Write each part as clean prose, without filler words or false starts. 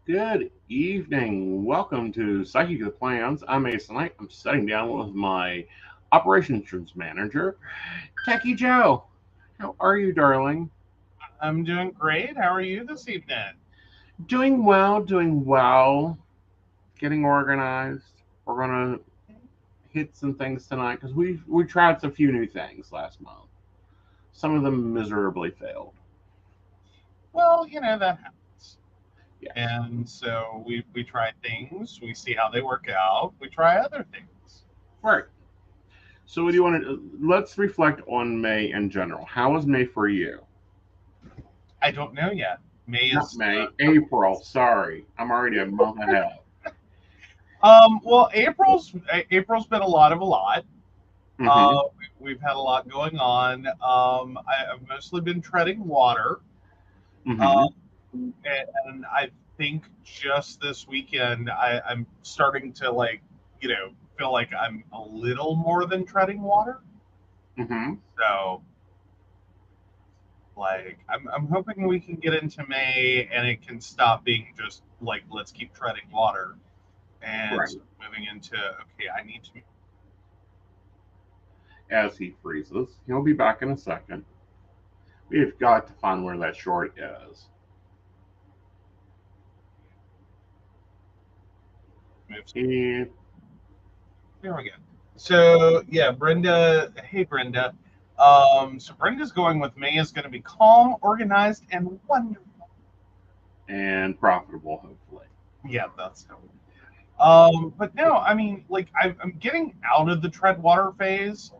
Good evening. Welcome to Psychic of the Plans. I'm Aeson Knight. I'm sitting down with my operations manager, Techie Joe. How are you, darling? I'm doing great. How are you this evening? Doing well, doing well. Getting organized. We're gonna hit some things tonight because we tried some few new things last month. Some of them miserably failed. Well, that happens. Yes. And so we try things, we see how they work out, we try other things. Right. So, what do you want to? Let's reflect on May in general. How was May for you? I don't know yet. May Not is May, a couple April. months. Sorry, I'm already a month ahead. Well, April's been a lot. Mm-hmm. We've had a lot going on. I've mostly been treading water, Mm-hmm. and I think just this weekend I'm starting to feel like I'm a little more than treading water. Mm-hmm. So I'm hoping we can get into May and it can stop being just like let's keep treading water and Right. start moving into okay, I need to. As he freezes, he'll be back in a second. We've got to find where that short is. Move. He, There we go. So yeah, Brenda. Hey Brenda. So Brenda's going with May is going to be calm, organized, and wonderful. and profitable, hopefully. Yeah, that's how. But no, I mean, like I'm getting out of the tread water phase,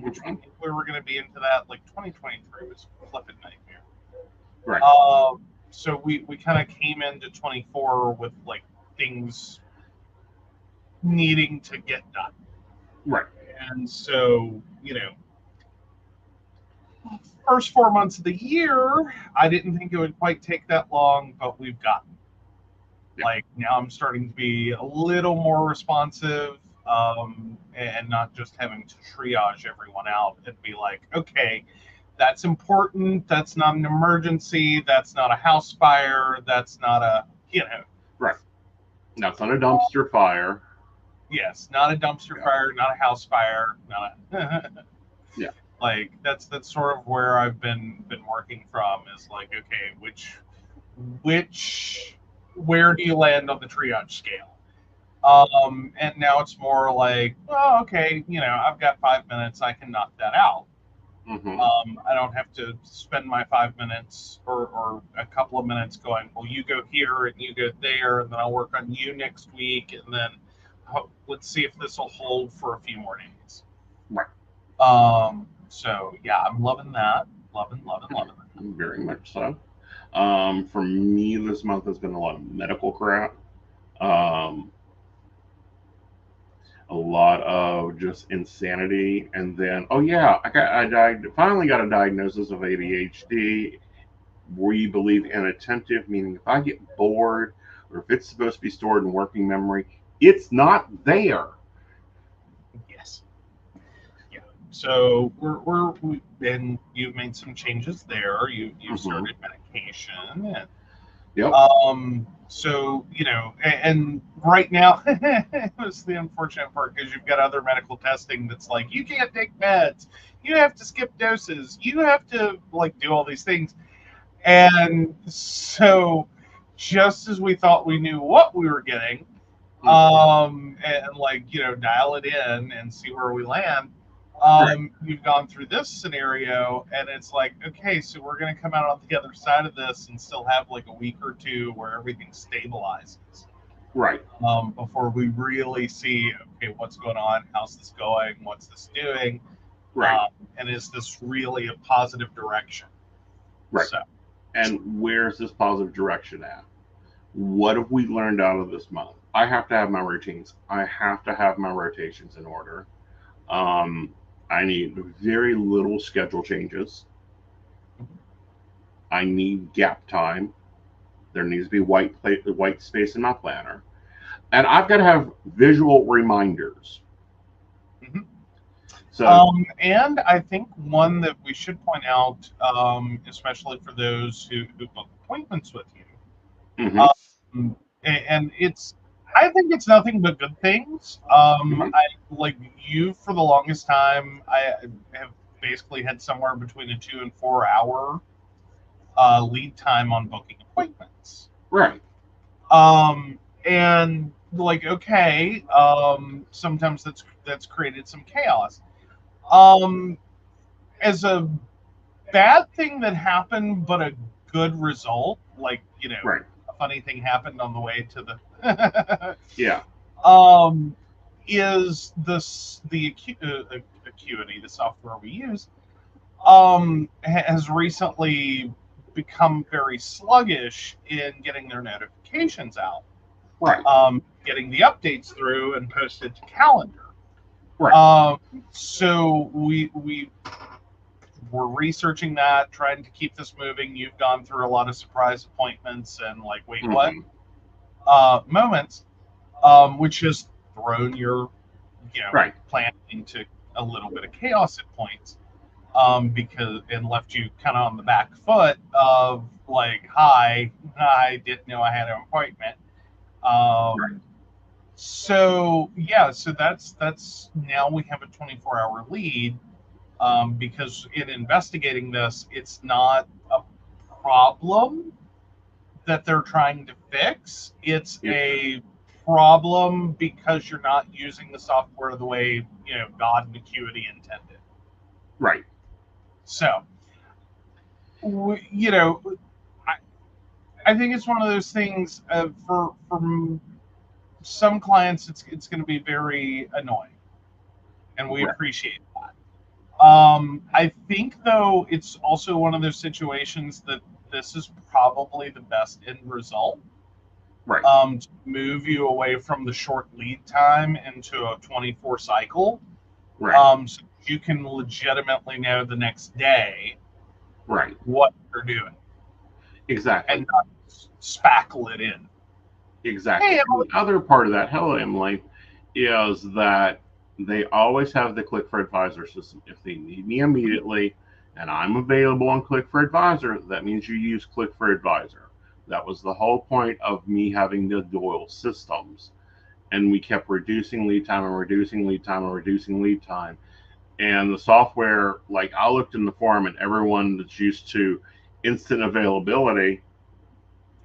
which Mm-hmm. we were going to be into that. Like 2023 was a flipping nightmare. Right. So we kind of came into 24 with like things needing to get done, Right. and so first 4 months of the year, I didn't think it would quite take that long, but we've gotten Yeah. like now I'm starting to be a little more responsive, and not just having to triage everyone out and be like, okay, that's important. That's not an emergency. That's not a house fire. That's not a, Right. That's not a dumpster fire. yes, not a dumpster Yeah. fire, not a house fire, not a, Yeah. like that's sort of where I've been working from is like, okay, which where do you land on the triage scale? And now it's more like, well, okay, I've got 5 minutes, I can knock that out. Mm-hmm. I don't have to spend my 5 minutes or a couple of minutes going, well, you go here and you go there, and then I'll work on you next week, and then let's see if this will hold for a few more days. Right. So yeah, I'm loving that. Loving, loving, loving that. Very much so. For me, this month has been a lot of medical crap. Um, a lot of just insanity, and then oh yeah, finally got a diagnosis of ADHD. We believe inattentive, meaning if I get bored or if it's supposed to be stored in working memory, it's not there. Yes. Yeah. So we've been you've made some changes there. You've Mm-hmm. started medication and Yep. so and right now it was the unfortunate part because you've got other medical testing that's like you can't take meds, you have to skip doses, you have to like do all these things, and so just as we thought we knew what we were getting, Mm-hmm. and like dial it in and see where we land. Right. We've gone through this scenario and it's like, okay, so we're going to come out on the other side of this and still have like a week or two where everything stabilizes, Right. before we really see, okay, what's going on, how's this going, what's this doing, Right. and is this really a positive direction? Right. So And where's this positive direction at? What have we learned out of this month? I have to have my routines. I have to have my rotations in order. Um, I need very little schedule changes. I need gap time. There needs to be white space in my planner, and I've got to have visual reminders. mhm. So, And I think one that we should point out, especially for those who book appointments with you, mm-hmm. and I think it's nothing but good things. Hmm. I like you for the longest time. I have basically had somewhere between a 2 and 4 hour lead time on booking appointments. Right. And like, okay, sometimes that's created some chaos. Um, as a bad thing that happened, but a good result, like, Right. a funny thing happened on the way to the Yeah. um, is the Acuity, the software we use, has recently become very sluggish in getting their notifications out, Right. getting the updates through and posted to calendar. Right. Um, so we were researching that, trying to keep this moving. You've gone through a lot of surprise appointments and like, wait, what? Hmm. Moments, which has thrown your Right. plan into a little bit of chaos at points, because and left you kind of on the back foot of like, hi, I didn't know I had an appointment. Right. So yeah, so that's now we have a 24-hour lead, because in investigating this, it's not a problem that they're trying to fix. It's Yeah. a problem because you're not using the software the way God and Acuity intended. Right. So, you know, I, I think it's one of those things, for some clients, it's going to be very annoying, and we Right. appreciate that. I think though it's also one of those situations that this is probably the best end result, Right. to move you away from the short lead time into a 24 cycle, Right. so you can legitimately know the next day Right. what you're doing Exactly. and not spackle it in. Exactly. Hey, And the other part of that, hello, Emily, is that they always have the Click for Advisor system. If they need me immediately and I'm available on Click for Advisor, that means you use Click for Advisor. That was the whole point of me having the dual systems. And we kept reducing lead time and reducing lead time and reducing lead time. And the software, like I looked in the forum and everyone that's used to instant availability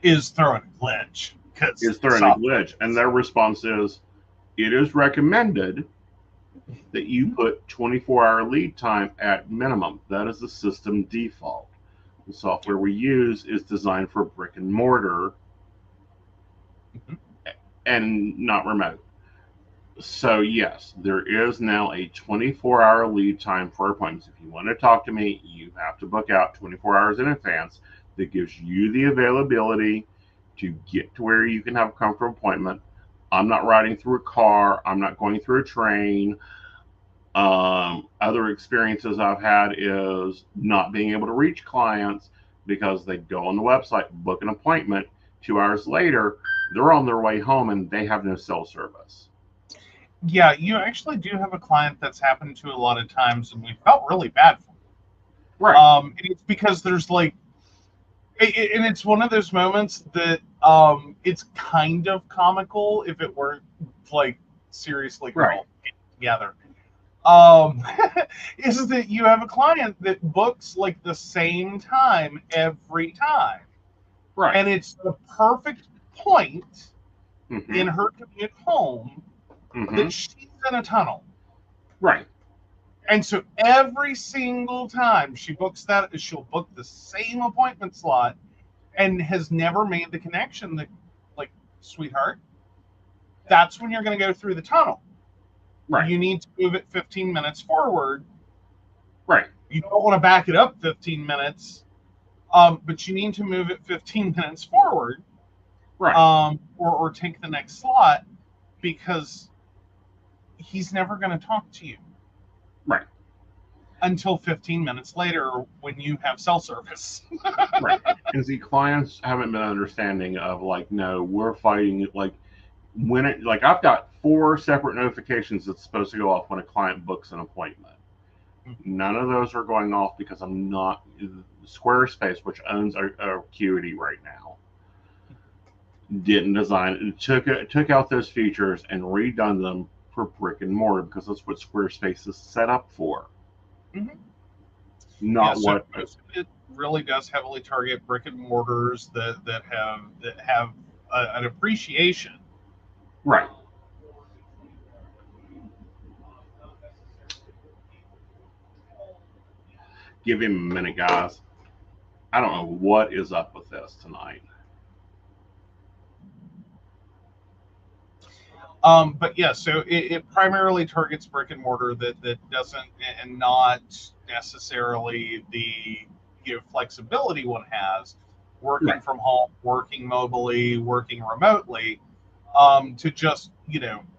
is throwing a glitch because is the throwing a software. glitch. And their response is, it is recommended that you put 24-hour lead time at minimum. That is the system default. The software we use is designed for brick and mortar Mhm. and not remote. So, yes, there is now a 24-hour lead time for appointments. If you want to talk to me, you have to book out 24 hours in advance. That gives you the availability to get to where you can have a comfortable appointment. I'm not riding through a car, I'm not going through a train. Other experiences I've had is not being able to reach clients because they go on the website, book an appointment. 2 hours later, they're on their way home and they have no cell service. Yeah, you actually do have a client that's happened to a lot of times, and we felt really bad for. Right, And it's because there's like, and it's one of those moments that, it's kind of comical if it weren't like, seriously, right, girl, get together. Um, is that you have a client that books like the same time every time, right. and it's the perfect point Mm-hmm, in her commute home mm-hmm, that she's in a tunnel. right, And so every single time she books that, she'll book the same appointment slot and has never made the connection that, like, sweetheart, that's when you're going to go through the tunnel. right, You need to move it 15 minutes forward. right, You don't want to back it up 15 minutes, but you need to move it 15 minutes forward, right, or take the next slot, because he's never going to talk to you right, until 15 minutes later when you have cell service. right. And see, clients haven't been understanding of like, no, we're fighting like when it like I've got 4 separate notifications that's supposed to go off when a client books an appointment. None of those are going off because I'm not Squarespace, which owns our Acuity right now. didn't design it. Took out those features and redone them for brick and mortar because that's what Squarespace is set up for. Mm-hmm. Not so what it really does heavily target brick and mortars that have an appreciation. Right. Give him a minute, guys. I don't know what is up with this tonight. But yeah, so it primarily targets brick and mortar that doesn't, and not necessarily the flexibility one has, working Right. from home, working mobily, working remotely, to just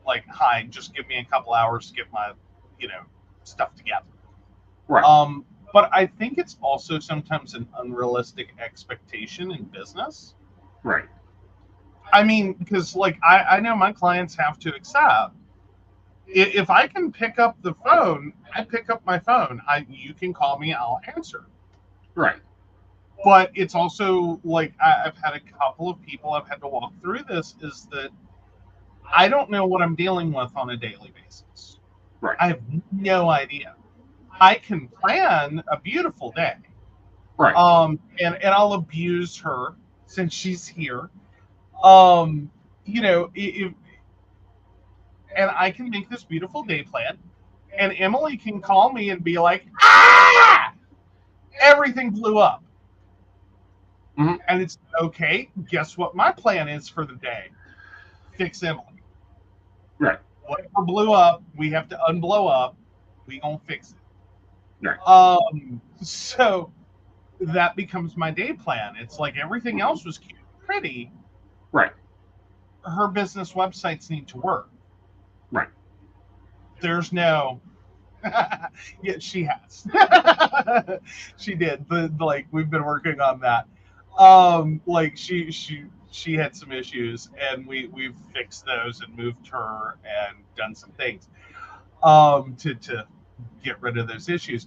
like, hi, just give me a couple hours to get my stuff together. Right. But I think it's also sometimes an unrealistic expectation in business. Right. I mean, because like I know my clients have to accept, if I can pick up the phone, I pick up my phone. You can call me, I'll answer. Right. But it's also like I've had a couple of people I've had to walk through this, is that I don't know what I'm dealing with on a daily basis. Right. I have no idea. I can plan a beautiful day. Right. And I'll abuse her since she's here. If, and I can make this beautiful day plan, and Emily can call me and be like, ah, everything blew up. Mm-hmm. And it's okay. Guess what my plan is for the day? Fix Emily. Right. Whatever blew up, we have to unblow up. We gonna fix it. Right. So that becomes my day plan. It's like everything else was cute and pretty. Right. Her business websites need to work. Right. There's no yeah, she has. She did. But like, we've been working on that. Like she had some issues, and we've fixed those and moved her and done some things to get rid of those issues.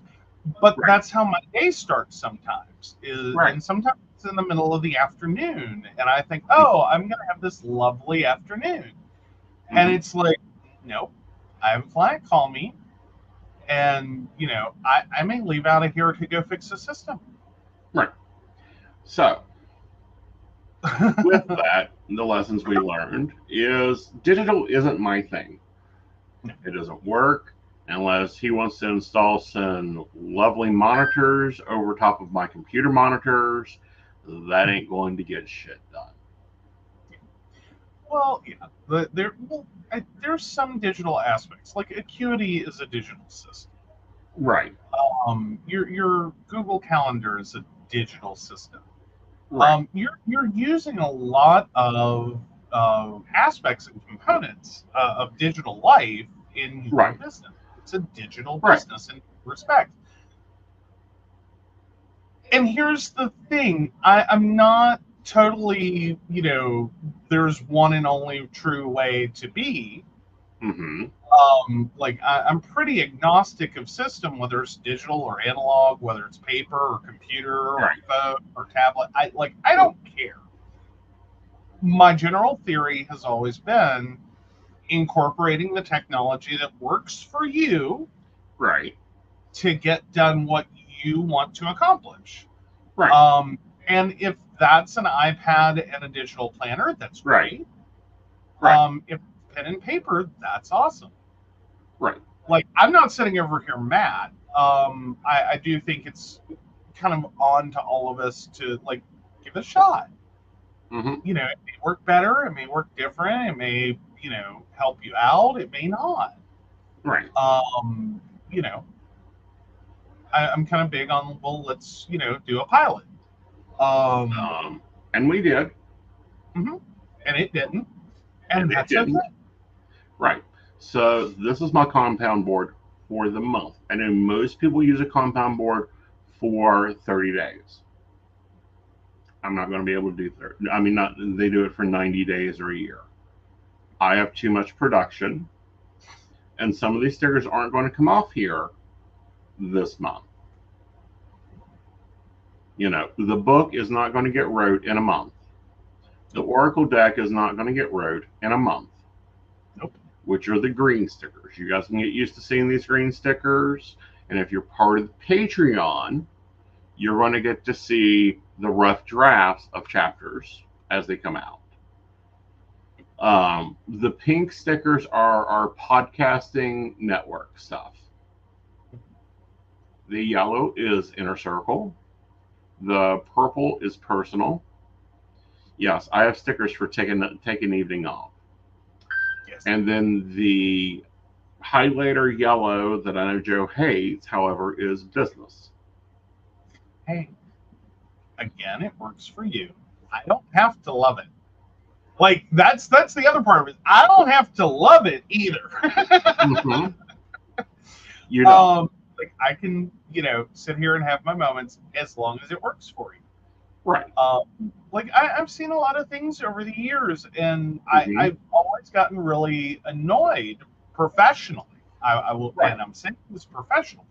But Right. that's how my day starts sometimes. Right. And sometimes it's in the middle of the afternoon, and I think, oh, I'm gonna have this lovely afternoon. Mm-hmm. And it's like, nope, I have a client call me, and I may leave out of here to go fix the system. Right. So with that, the lessons we learned is digital isn't my thing. It doesn't work unless he wants to install some lovely monitors over top of my computer monitors. That ain't going to get shit done. Well, yeah, there's some digital aspects. Like Acuity is a digital system. Right. Your Google Calendar is a digital system. Right. You're using a lot of aspects and components of digital life in your Right. business. It's a digital Right. business in respect. And here's the thing: I'm not totally, there's one and only true way to be. Mm-hmm. Like I'm pretty agnostic of system, whether it's digital or analog, whether it's paper or computer or Right. phone or tablet. I don't care. My general theory has always been incorporating the technology that works for you Right. to get done what you want to accomplish. Right. And if that's an iPad and a digital planner, that's great. Right. If pen and paper, that's awesome. Right. Like, I'm not sitting over here mad. I do think it's kind of on to all of us to like give it a shot. Mm-hmm. It may work better, it may work different, it may help you out, it may not. Right. I'm kind of big on, well, let's do a pilot. And we did. Mm-hmm. And it didn't, and that's it didn't. okay. Right. So this is my compound board for the month. I know most people use a compound board for 30 days. I'm not going to be able to do 30. I mean, not they do it for 90 days or a year. I have too much production, and some of these stickers aren't going to come off here this month. The book is not going to get wrote in a month. The Oracle deck is not going to get wrote in a month. Nope. Which are the green stickers. You guys can get used to seeing these green stickers. And if you're part of the Patreon, you're going to get to see the rough drafts of chapters as they come out. The pink stickers are our podcasting network stuff. The yellow is Inner Circle. The purple is personal. Yes, I have stickers for taking evening off. Yes. And then the highlighter yellow that I know Joe hates, however, is business. Hey, again, it works for you. I don't have to love it. Like that's the other part of it. I don't have to love it either. Mm-hmm. You know, like I can, sit here and have my moments as long as it works for you. right. Like I've seen a lot of things over the years, and I've always gotten really annoyed professionally. I will, Right. and I'm saying this professional.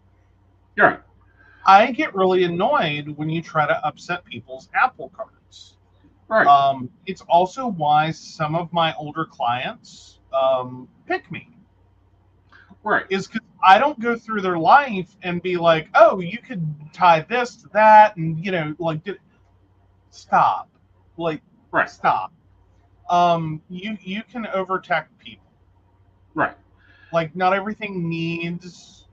Yeah. I get really annoyed when you try to upset people's apple carts. Right. It's also why some of my older clients pick me. Right. Is because I don't go through their life and be like, oh, you could tie this to that, and stop, like, Right. stop. You can overtech people. Right. Like, not everything needs,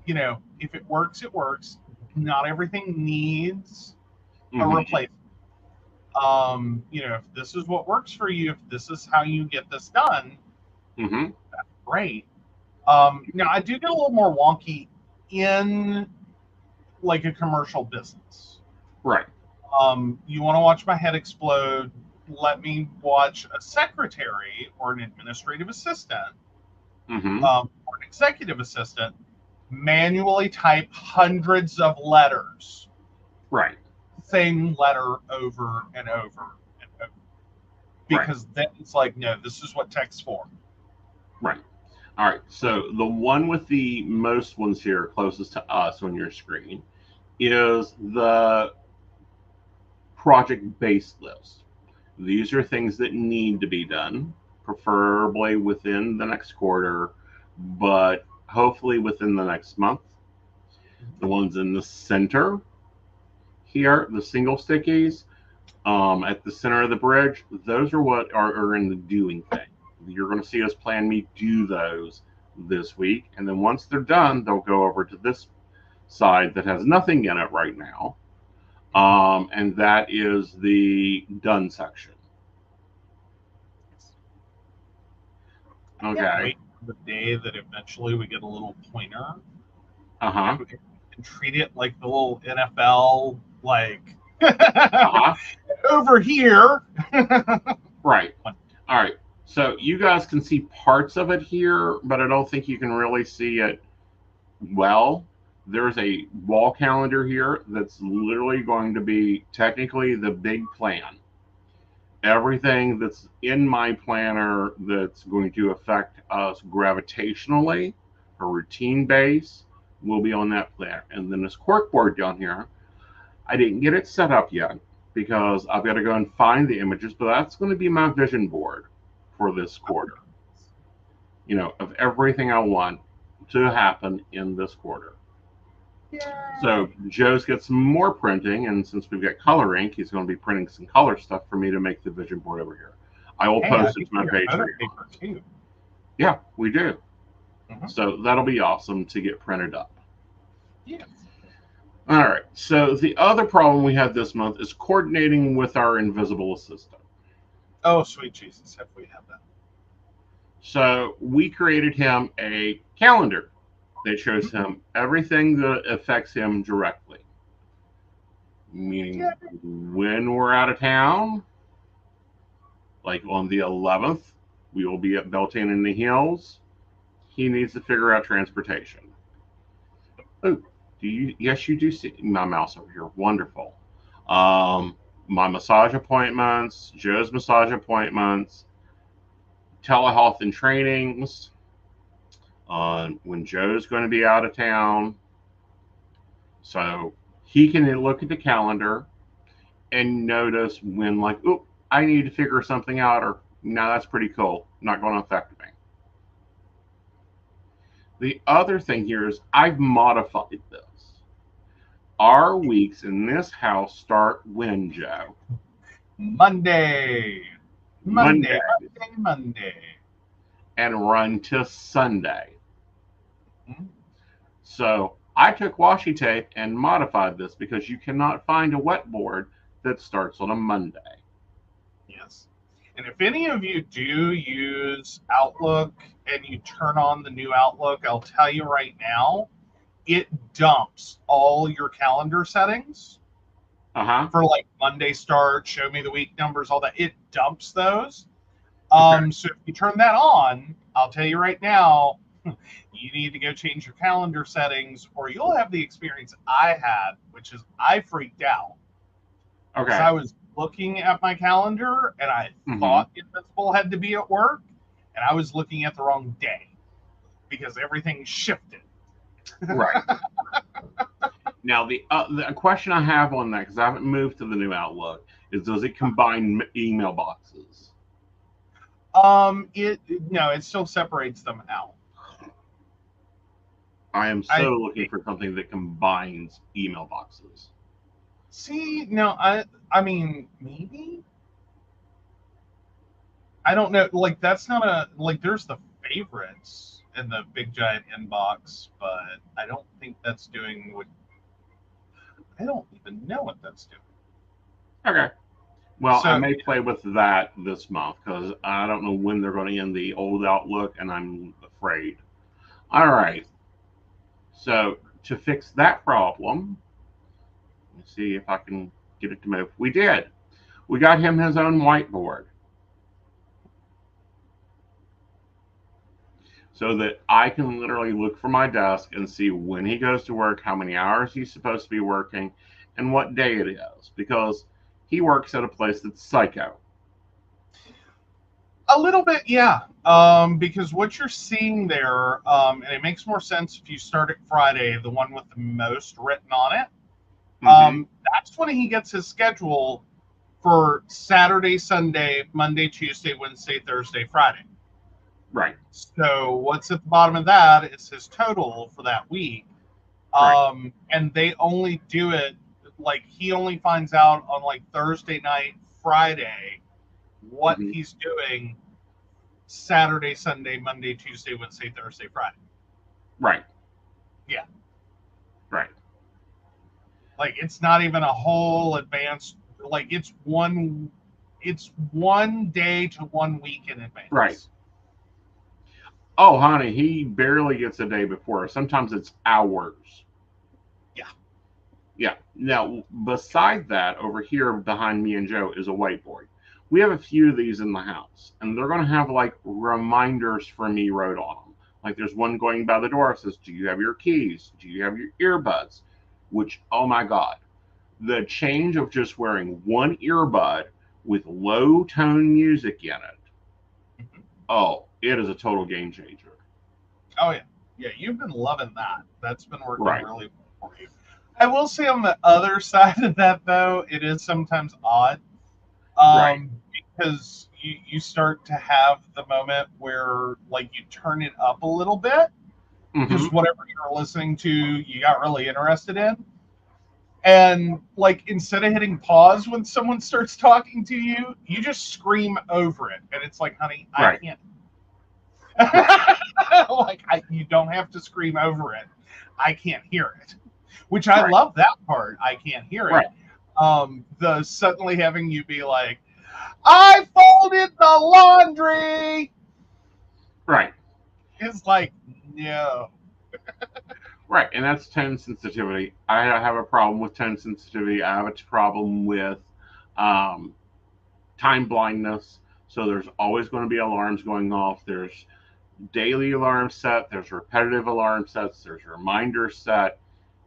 if it works, it works. Not everything needs a replacement. If this is what works for you, if this is how you get this done, that's great. Now I do get a little more wonky in like a commercial business. Right. You want to watch my head explode? Let me watch a secretary or an administrative assistant or an executive assistant manually type hundreds of letters. Right. Same letter over and over and over. Because then it's like, no, this is what tech's for. Right. All right. So the one with the most ones here closest to us on your screen is the project-based list. These are things that need to be done, preferably within the next quarter, but hopefully within the next month. The ones in the center here, the single stickies, at the center of the bridge, those are what are in the doing thing. You're going to see us plan me do those this week, and then once they're done, they'll go over to this side that has nothing in it right now, and that is the done section. Okay. Wait for the day that eventually we get a little pointer. Uh-huh. And treat it like the little NFL, like Uh-huh. over here. Right. All right. So you guys can see parts of it here, but I don't think you can really see it well. There's a wall calendar here that's literally going to be technically the big plan. Everything that's in my planner that's going to affect us gravitationally, a routine base, will be on that planner. And then this corkboard down here, I didn't get it set up yet because I've got to go and find the images, but that's going to be my vision board for this quarter. Of everything I want to happen in this quarter. Yeah. So Joe's got some more printing, and since we've got color ink, he's going to be printing some color stuff for me to make the vision board over here. I will post it to my page. Too. Yeah, we do. So that'll be awesome to get printed up. Yeah. All right. So the other problem we had this month is coordinating with our invisible assistant. Oh, sweet Jesus, have we had that? So we created him a calendar that shows him everything that affects him directly. Meaning when we're out of town, like on the 11th, we will be at Beltane in the Hills. He needs to figure out transportation. Oh, yes, you do see my mouse over here. Wonderful. My massage appointments, Joe's massage appointments, telehealth and trainings, when Joe's going to be out of town. So he can look at the calendar and notice when, like, oh, I need to figure something out, or no, that's pretty cool. Not going to affect me. The other thing here is I've modified this. Our weeks in this house start when, Joe? Monday, Monday, Monday, Monday, Monday. and run to Sunday. Hmm? So I took washi tape and modified this because you cannot find a wet board that starts on a Monday. Yes. And if any of you do use Outlook and you turn on the new Outlook, I'll tell you right now, it dumps all your calendar settings Uh-huh. for like Monday start, show me the week numbers, all that. It dumps those. Okay. So if you turn that on, I'll tell you right now, you need to go change your calendar settings, or you'll have the experience I had, which is I freaked out because Okay. I was looking at my calendar and I Mm-hmm. thought Invincible had to be at work, and I was looking at the wrong day because everything shifted. Right. Now, the question I have on that, because I haven't moved to the new Outlook, is does it combine email boxes? It no, it still separates them out. I am I so looking for something that combines email boxes. see. No, I mean maybe I don't know. Like that's not a like. There's the favorites in the big giant inbox, but I don't think that's doing what. I don't even know what that's doing. Okay. Well, I So may play with that this month because I don't know when they're going to end the old Outlook, and I'm afraid. All right. So to fix that problem, let's see if I can get it to move. We did. We got him his own whiteboard so that I can literally look for my desk and see when he goes to work, how many hours he's supposed to be working, and what day it is because he works at a place that's psycho. a little bit, yeah. Because what you're seeing there, and it makes more sense if you start at Friday, the one with the most written on it. Mm-hmm. That's when he gets his schedule for Saturday, Sunday, Monday, Tuesday, Wednesday, Thursday, Friday. Right. So what's at the bottom of that is his total for that week. Right. And they only do it like he only finds out on like Thursday night, Friday, what Mm-hmm. he's doing Saturday, Sunday, Monday, Tuesday, Wednesday, Thursday, Friday. Right. Yeah. Right. Like it's not even a whole advanced like it's one day to 1 week in Right. advance. Oh, honey, he barely gets a day before. Sometimes it's hours. Yeah. Yeah. Now, beside that, over here behind me and Joe is a whiteboard. We have a few of these in the house, and they're going to have like reminders for me wrote on them. Like there's one going by the door that says, "Do you have your keys? Do you have your earbuds?" Which, oh my God, the change of just wearing one earbud with low tone music in it. Mhm. Oh, it is a total game changer. Oh yeah. Yeah, you've been loving that. That's been working Right. really well for you. I will say on the other side of that though, it is sometimes odd. Right. Because you start to have the moment where like you turn it up a little bit Mm-hmm. because whatever you're listening to you got really interested in, and like instead of hitting pause when someone starts talking to you, you just scream over it, and it's like, honey, I Right. can't. Right. You don't have to scream over it. I can't hear it, which I Right. love that part. I can't hear Right. it. The suddenly having you be like, I folded the laundry. Right. It's like, no. Right. And that's tone sensitivity. I have a problem with tone sensitivity. I have a problem with um, time blindness. So there's always going to be alarms going off. There's daily alarm set. There's repetitive alarm sets. There's reminders set.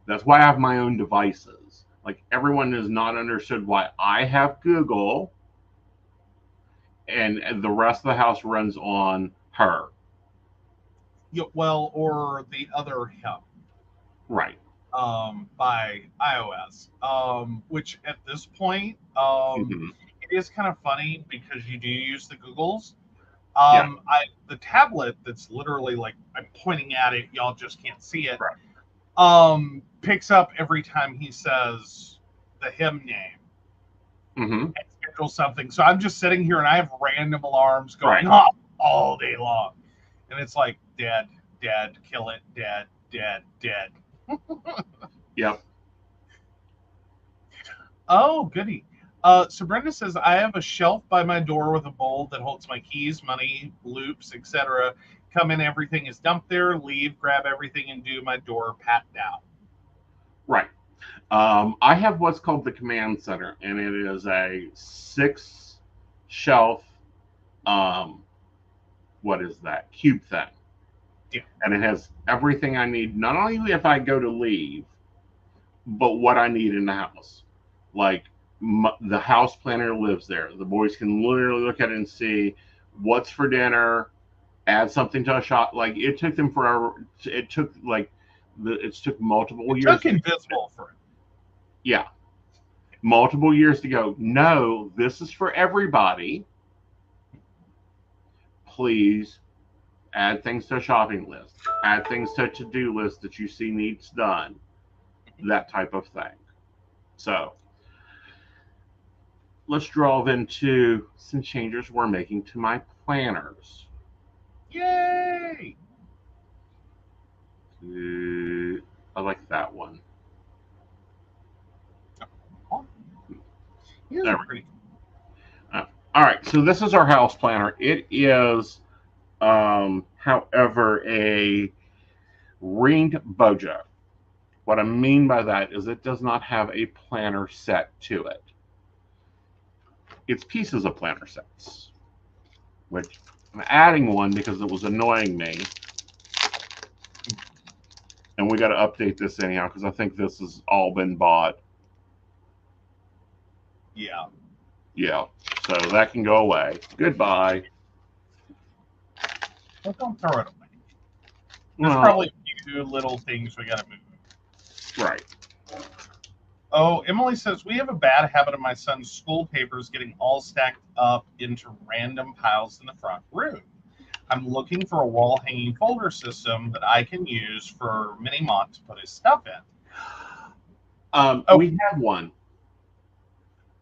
That's why I have my own devices. Like everyone has not understood why I have Google and the rest of the house runs on her. Well, or the other him Right. by iOS, which at this point, Mm-hmm. it is kind of funny because you do use the Googles. Yeah. The tablet that's literally like I'm pointing at it, y'all just can't see it. Right. Picks up every time he says the hymn name Mm-hmm. and schedules something. So I'm just sitting here and I have random alarms going Right. off all day long, and it's like dead, dead, kill it, dead, dead, dead. Yep. Oh, goody. So Brenda says, I have a shelf by my door with a bowl that holds my keys, money, loops, etc. Come in, everything is dumped there, leave, grab everything, and do my door pat down. Right. I have what's called the command center, and it is a 6-shelf, what is that? Cube thing. Yeah. And it has everything I need, not only if I go to leave, but what I need in the house. Like the house planner lives there. The boys can literally look at it and see what's for dinner, add something to a shop. Like it took them forever. It took multiple years. It took Invisible for it. Yeah. Multiple years to go, no, this is for everybody. Please add things to a shopping list. Add things to a to-do list that you see needs done. That type of thing. So let's delve into some changes we're making to my planners. Yay! I like that one. Yeah, pretty. All right, so this is our house planner. It is, however, a ringed bojo. What I mean by that is it does not have a planner set to it. It's pieces of planner sets, which I'm adding one because it was annoying me. And we got to update this anyhow because I think this has all been bought. Yeah. Yeah, so that can go away. Goodbye. Well, don't throw it away. There's Well, probably a few little things we got to move. right. Oh, Emily says, we have a bad habit of my son's school papers getting all stacked up into random piles in the front room. I'm looking for a wall hanging folder system that I can use for Mini Mont to put his stuff in. We have one.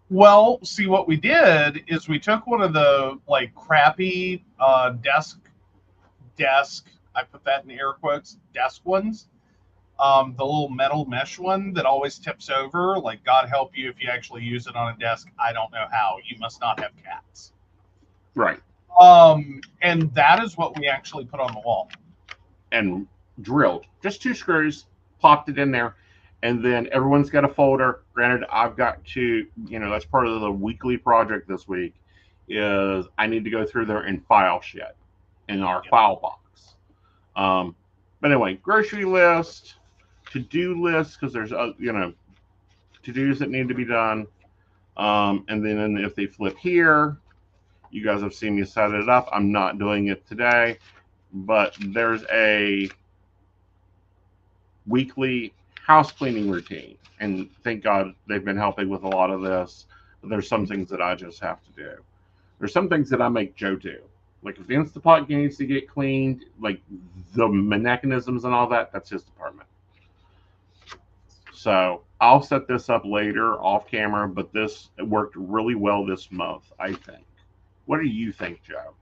Well, see, what we did is we took one of the like crappy desk, I put that in air quotes, desk ones, the little metal mesh one that always tips over. Like, God help you if you actually use it on a desk. I don't know how. You must not have cats. Right. And that is what we actually put on the wall. And drilled. Just 2 screws, popped it in there. And then everyone's got a folder. Granted, I've got to, that's part of the weekly project this week, is I need to go through there and file shit in our file box. But anyway, grocery list, to-do list, because there's, to-dos that need to be done. And then if they flip here, you guys have seen me set it up. I'm not doing it today, but there's a weekly house cleaning routine, and thank God they've been helping with a lot of this. But there's some things that I just have to do. There's some things that I make Joe do. Like if the Instapot needs to get cleaned, like the mechanisms and all that, that's his department. So I'll set this up later off camera, but this worked really well this month, I think. What do you think, Joe?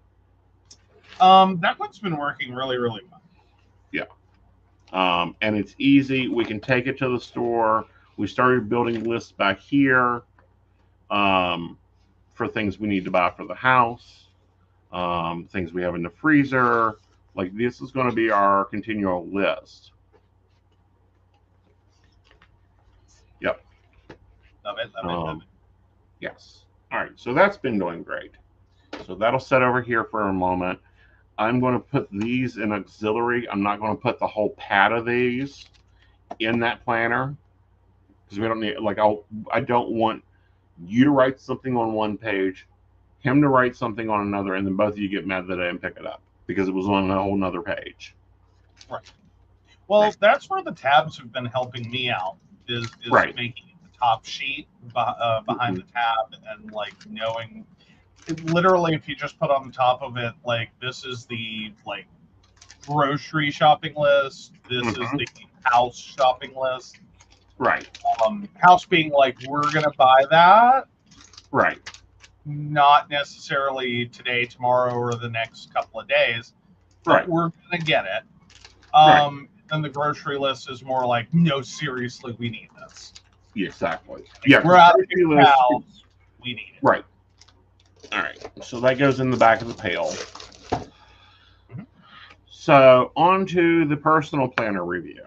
That one's been working really, really well. Yeah. And it's easy. We can take it to the store. We started building lists back here for things we need to buy for the house, things we have in the freezer. Like this is going to be our continual list. Yep. Love it, love it. Yes. All right. So that's been going great. So that'll set over here for a moment. I'm going to put these in auxiliary. I'm not going to put the whole pad of these in that planner because we don't need, like, I don't want you to write something on one page, him to write something on another, and then both of you get mad that I didn't pick it up because it was on a whole nother page. Right. Well, that's where the tabs have been helping me out is right. making the top sheet behind the tab, and like knowing literally if you just put on the top of it like this is the like grocery shopping list, this is the house shopping list. Right. House being like we're gonna buy that. Right. Not necessarily today, tomorrow, or the next couple of days, but Right. we're gonna get it. And the grocery list is more like, no, seriously, we need this. Exactly. Like, Yeah, we're out of the house. We need it. Right. All right. So that goes in the back of the pail. So on to the personal planner review.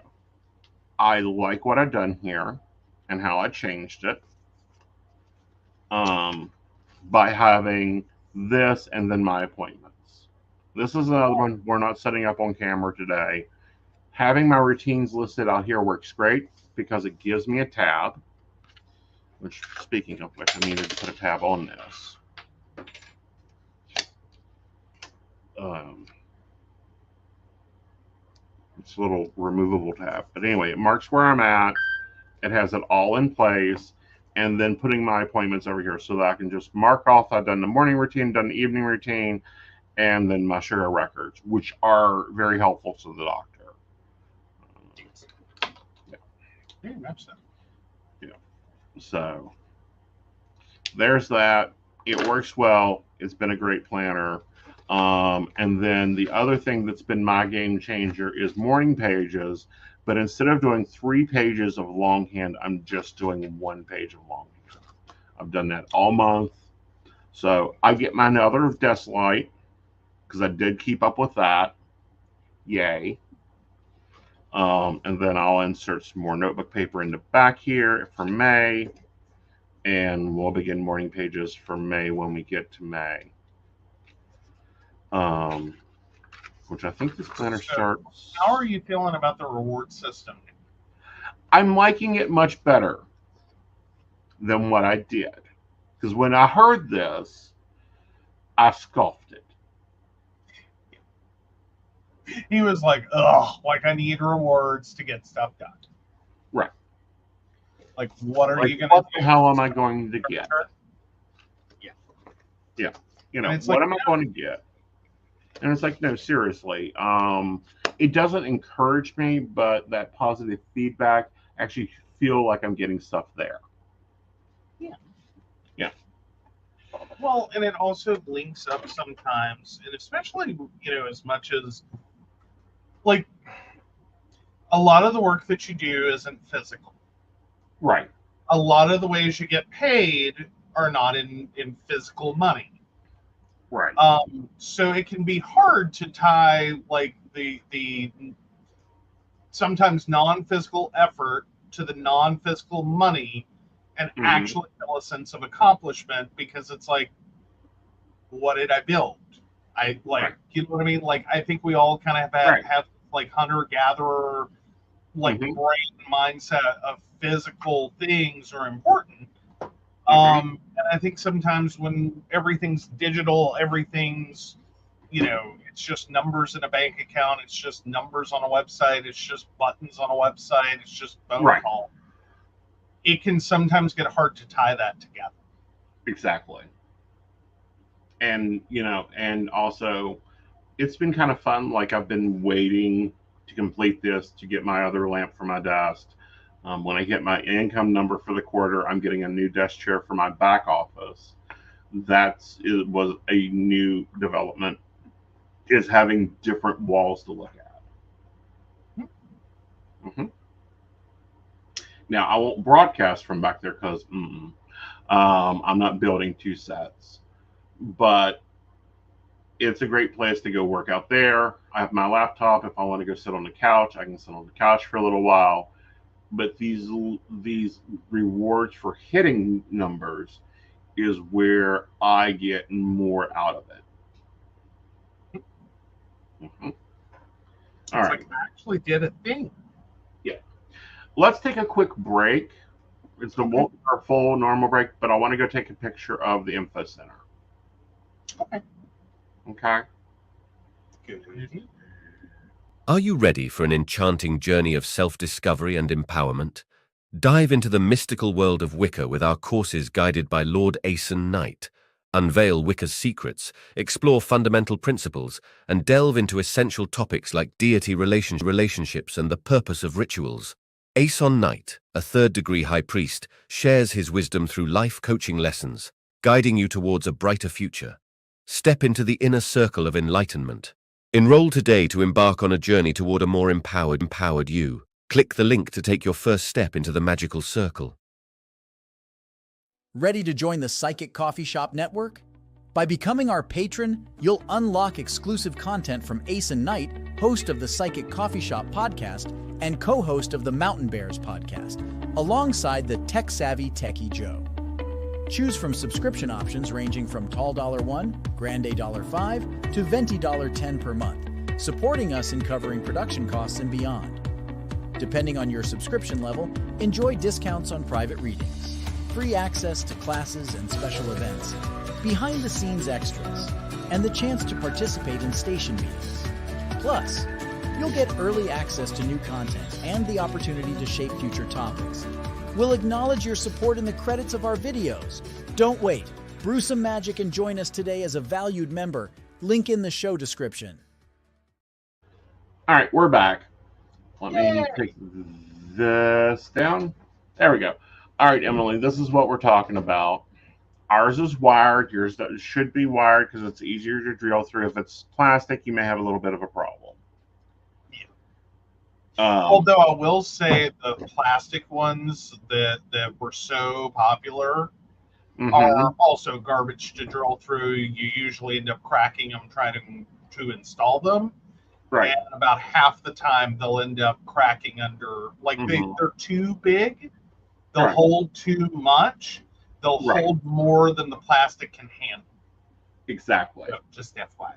I like what I've done here and how I changed it. By having this and then my appointments. This is another one we're not setting up on camera today. Having my routines listed out here works great because it gives me a tab, which, speaking of which, I needed to put a tab on this. It's a little removable tab. But anyway, it marks where I'm at. It has it all in place. And then putting my appointments over here so that I can just mark off I've done the morning routine, done the evening routine, and then my sugar records, which are very helpful to the doctor. Very much so. Yeah. So there's that. It works well. It's been a great planner. And then the other thing that's been my game changer is morning pages. But instead of doing 3 pages of longhand, I'm just doing 1 page of longhand. I've done that all month. So I get my other desk light because I did keep up with that. Yay. And then I'll insert some more notebook paper in the back here for May. And we'll begin morning pages for May when we get to May. Which I think this planner starts. How are you feeling about the reward system? I'm liking it much better than what I did. Because when I heard this, I scoffed it. He was like, ugh, like I need rewards to get stuff done. Right. Like, what are you going to do? What the hell am I going to get? Yeah. Yeah. You know, what am I going to get? And it's like, no, seriously. It doesn't encourage me, but that positive feedback actually feel like I'm getting stuff there. Yeah. Yeah. Well, and it also links up sometimes, and especially, you know, as much as, like, a lot of the work that you do isn't physical. Right. A lot of the ways you get paid are not in physical money. Right. So it can be hard to tie like the sometimes non-physical effort to the non-physical money and actually feel a sense of accomplishment, because it's like, what did I build? I like, you know what I mean? Like, I think we all kind of have like hunter-gatherer, like brain mindset of physical things are important. And I think sometimes when everything's digital, everything's, you know, it's just numbers in a bank account, it's just numbers on a website, it's just buttons on a website, it's just phone call. It can sometimes get hard to tie that together. Exactly. And, you know, and also it's been kind of fun. Like, I've been waiting to complete this to get my other lamp for my desk. When I get my income number for the quarter, I'm getting a new desk chair for my back office. It was a new development, is having different walls to look at. Now, I won't broadcast from back there because I'm not building 2 sets. But it's a great place to go work out there. I have my laptop. If I want to go sit on the couch, I can sit on the couch for a little while. But these rewards for hitting numbers is where I get more out of it. All right. Like I actually did a thing. Yeah. Let's take a quick break. It's the our full normal break, but I want to go take a picture of the info center. Okay. Okay. Good. Are you ready for an enchanting journey of self-discovery and empowerment? Dive into the mystical world of Wicca with our courses guided by Lord Aeson Knight. Unveil Wicca's secrets, explore fundamental principles, and delve into essential topics like deity relationships and the purpose of rituals. Aeson Knight, a third-degree high priest, shares his wisdom through life coaching lessons, guiding you towards a brighter future. Step into the inner circle of enlightenment. Enroll today to embark on a journey toward a more empowered you. Click the link to take your first step into the magical circle. Ready to join the Psychic Coffee Shop Network? By becoming our patron, you'll unlock exclusive content from Aeson Knight, host of the Psychic Coffee Shop podcast and co-host of the Mountain Bears podcast, alongside the tech-savvy Techie Joe. Choose from subscription options ranging from Tall $1, Grande $5, to Venti $10 per month, supporting us in covering production costs and beyond. Depending on your subscription level, enjoy discounts on private readings, free access to classes and special events, behind-the-scenes extras, and the chance to participate in station meetings. Plus, you'll get early access to new content and the opportunity to shape future topics. We'll acknowledge your support in the credits of our videos. Don't wait. Brew some magic and join us today as a valued member. Link in the show description. All right, we're back. Let me take this down. There we go. All right, Emily, this is what we're talking about. Ours is wired. Yours should be wired because it's easier to drill through. If it's plastic, you may have a little bit of a problem. Although I will say the plastic ones that were so popular are also garbage to drill through. You usually end up cracking them trying to install them. Right. And about half the time they'll end up cracking under, like they're too big. They'll hold too much. They'll hold more than the plastic can handle. Exactly. So just FYI.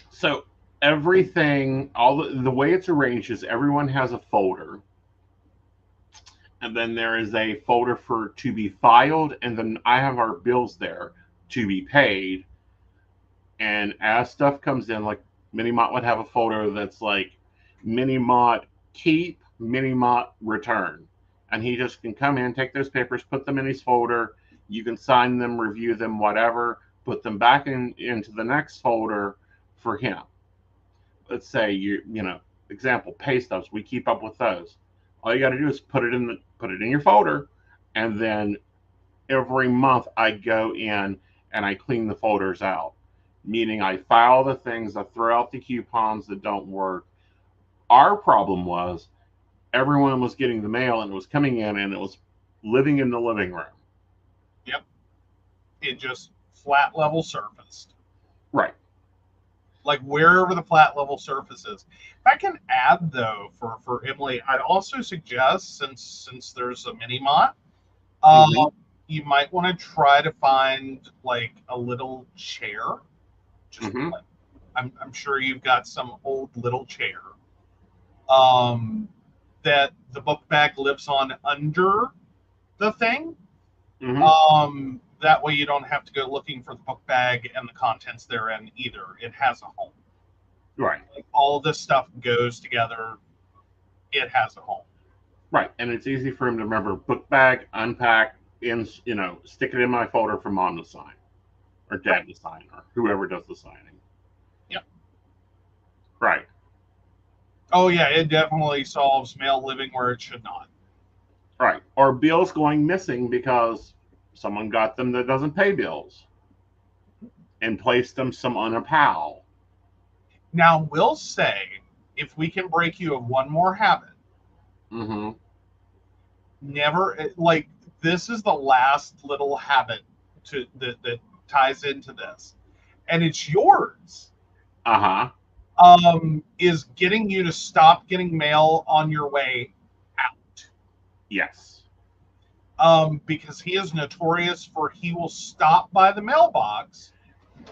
So everything, all the way it's arranged is everyone has a folder. And then there is a folder for to be filed. And then I have our bills there to be paid. And as stuff comes in, like Minimot would have a folder that's like Minimot keep, Minimot return. And he just can come in, take those papers, put them in his folder. You can sign them, review them, whatever, put them back into the next folder for him. Let's say you know, example, pay stubs. We keep up with those. All you got to do is put it in your folder, and then every month I go in and I clean the folders out. Meaning I file the things, I throw out the coupons that don't work. Our problem was everyone was getting the mail and it was coming in and it was living in the living room. Yep. It just flat level surfaced. Right. Like wherever the flat level surface is. If I can add though for Emily, I'd also suggest since there's a Minimot, you might want to try to find like a little chair. Just like, I'm sure you've got some old little chair that the book bag lives on under the thing. That way you don't have to go looking for the book bag and the contents therein either. It has a home. Right. Like all this stuff goes together. It has a home. Right. And it's easy for him to remember book bag, unpack, stick it in my folder for mom to sign. Or dad to sign, or whoever does the signing. Yep. Right. Oh, yeah, it definitely solves mail living where it should not. Right. Or bills going missing because someone got them that doesn't pay bills and placed them some on a pal. Now, we'll say, if we can break you of one more habit, never, like, this is the last little habit that ties into this, and it's yours. Is getting you to stop getting mail on your way out. Yes. Because he is notorious for he will stop by the mailbox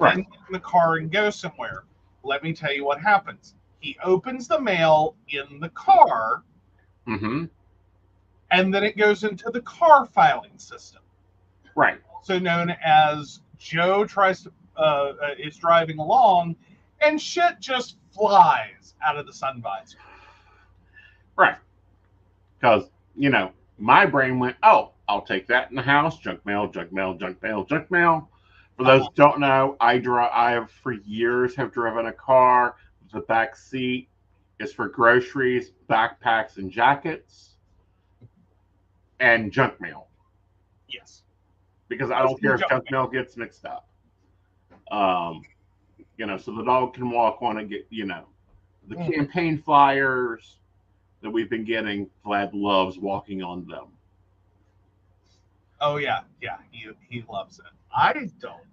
and get in the car and go somewhere. Let me tell you what happens. He opens the mail in the car, and then it goes into the car filing system. Right. Also known as Joe is driving along, and shit just flies out of the sun visor. Right. Because, you know, my brain went, oh, I'll take that in the house. Junk mail, junk mail, junk mail, junk mail. For those who don't know, I have for years have driven a car. The back seat is for groceries, backpacks, and jackets, and junk mail. Yes. Because I don't care if junk mail gets mixed up. You know, so the dog can walk on and get, you know, the campaign flyers that we've been getting. Vlad loves walking on them. Oh yeah, he loves it. I don't,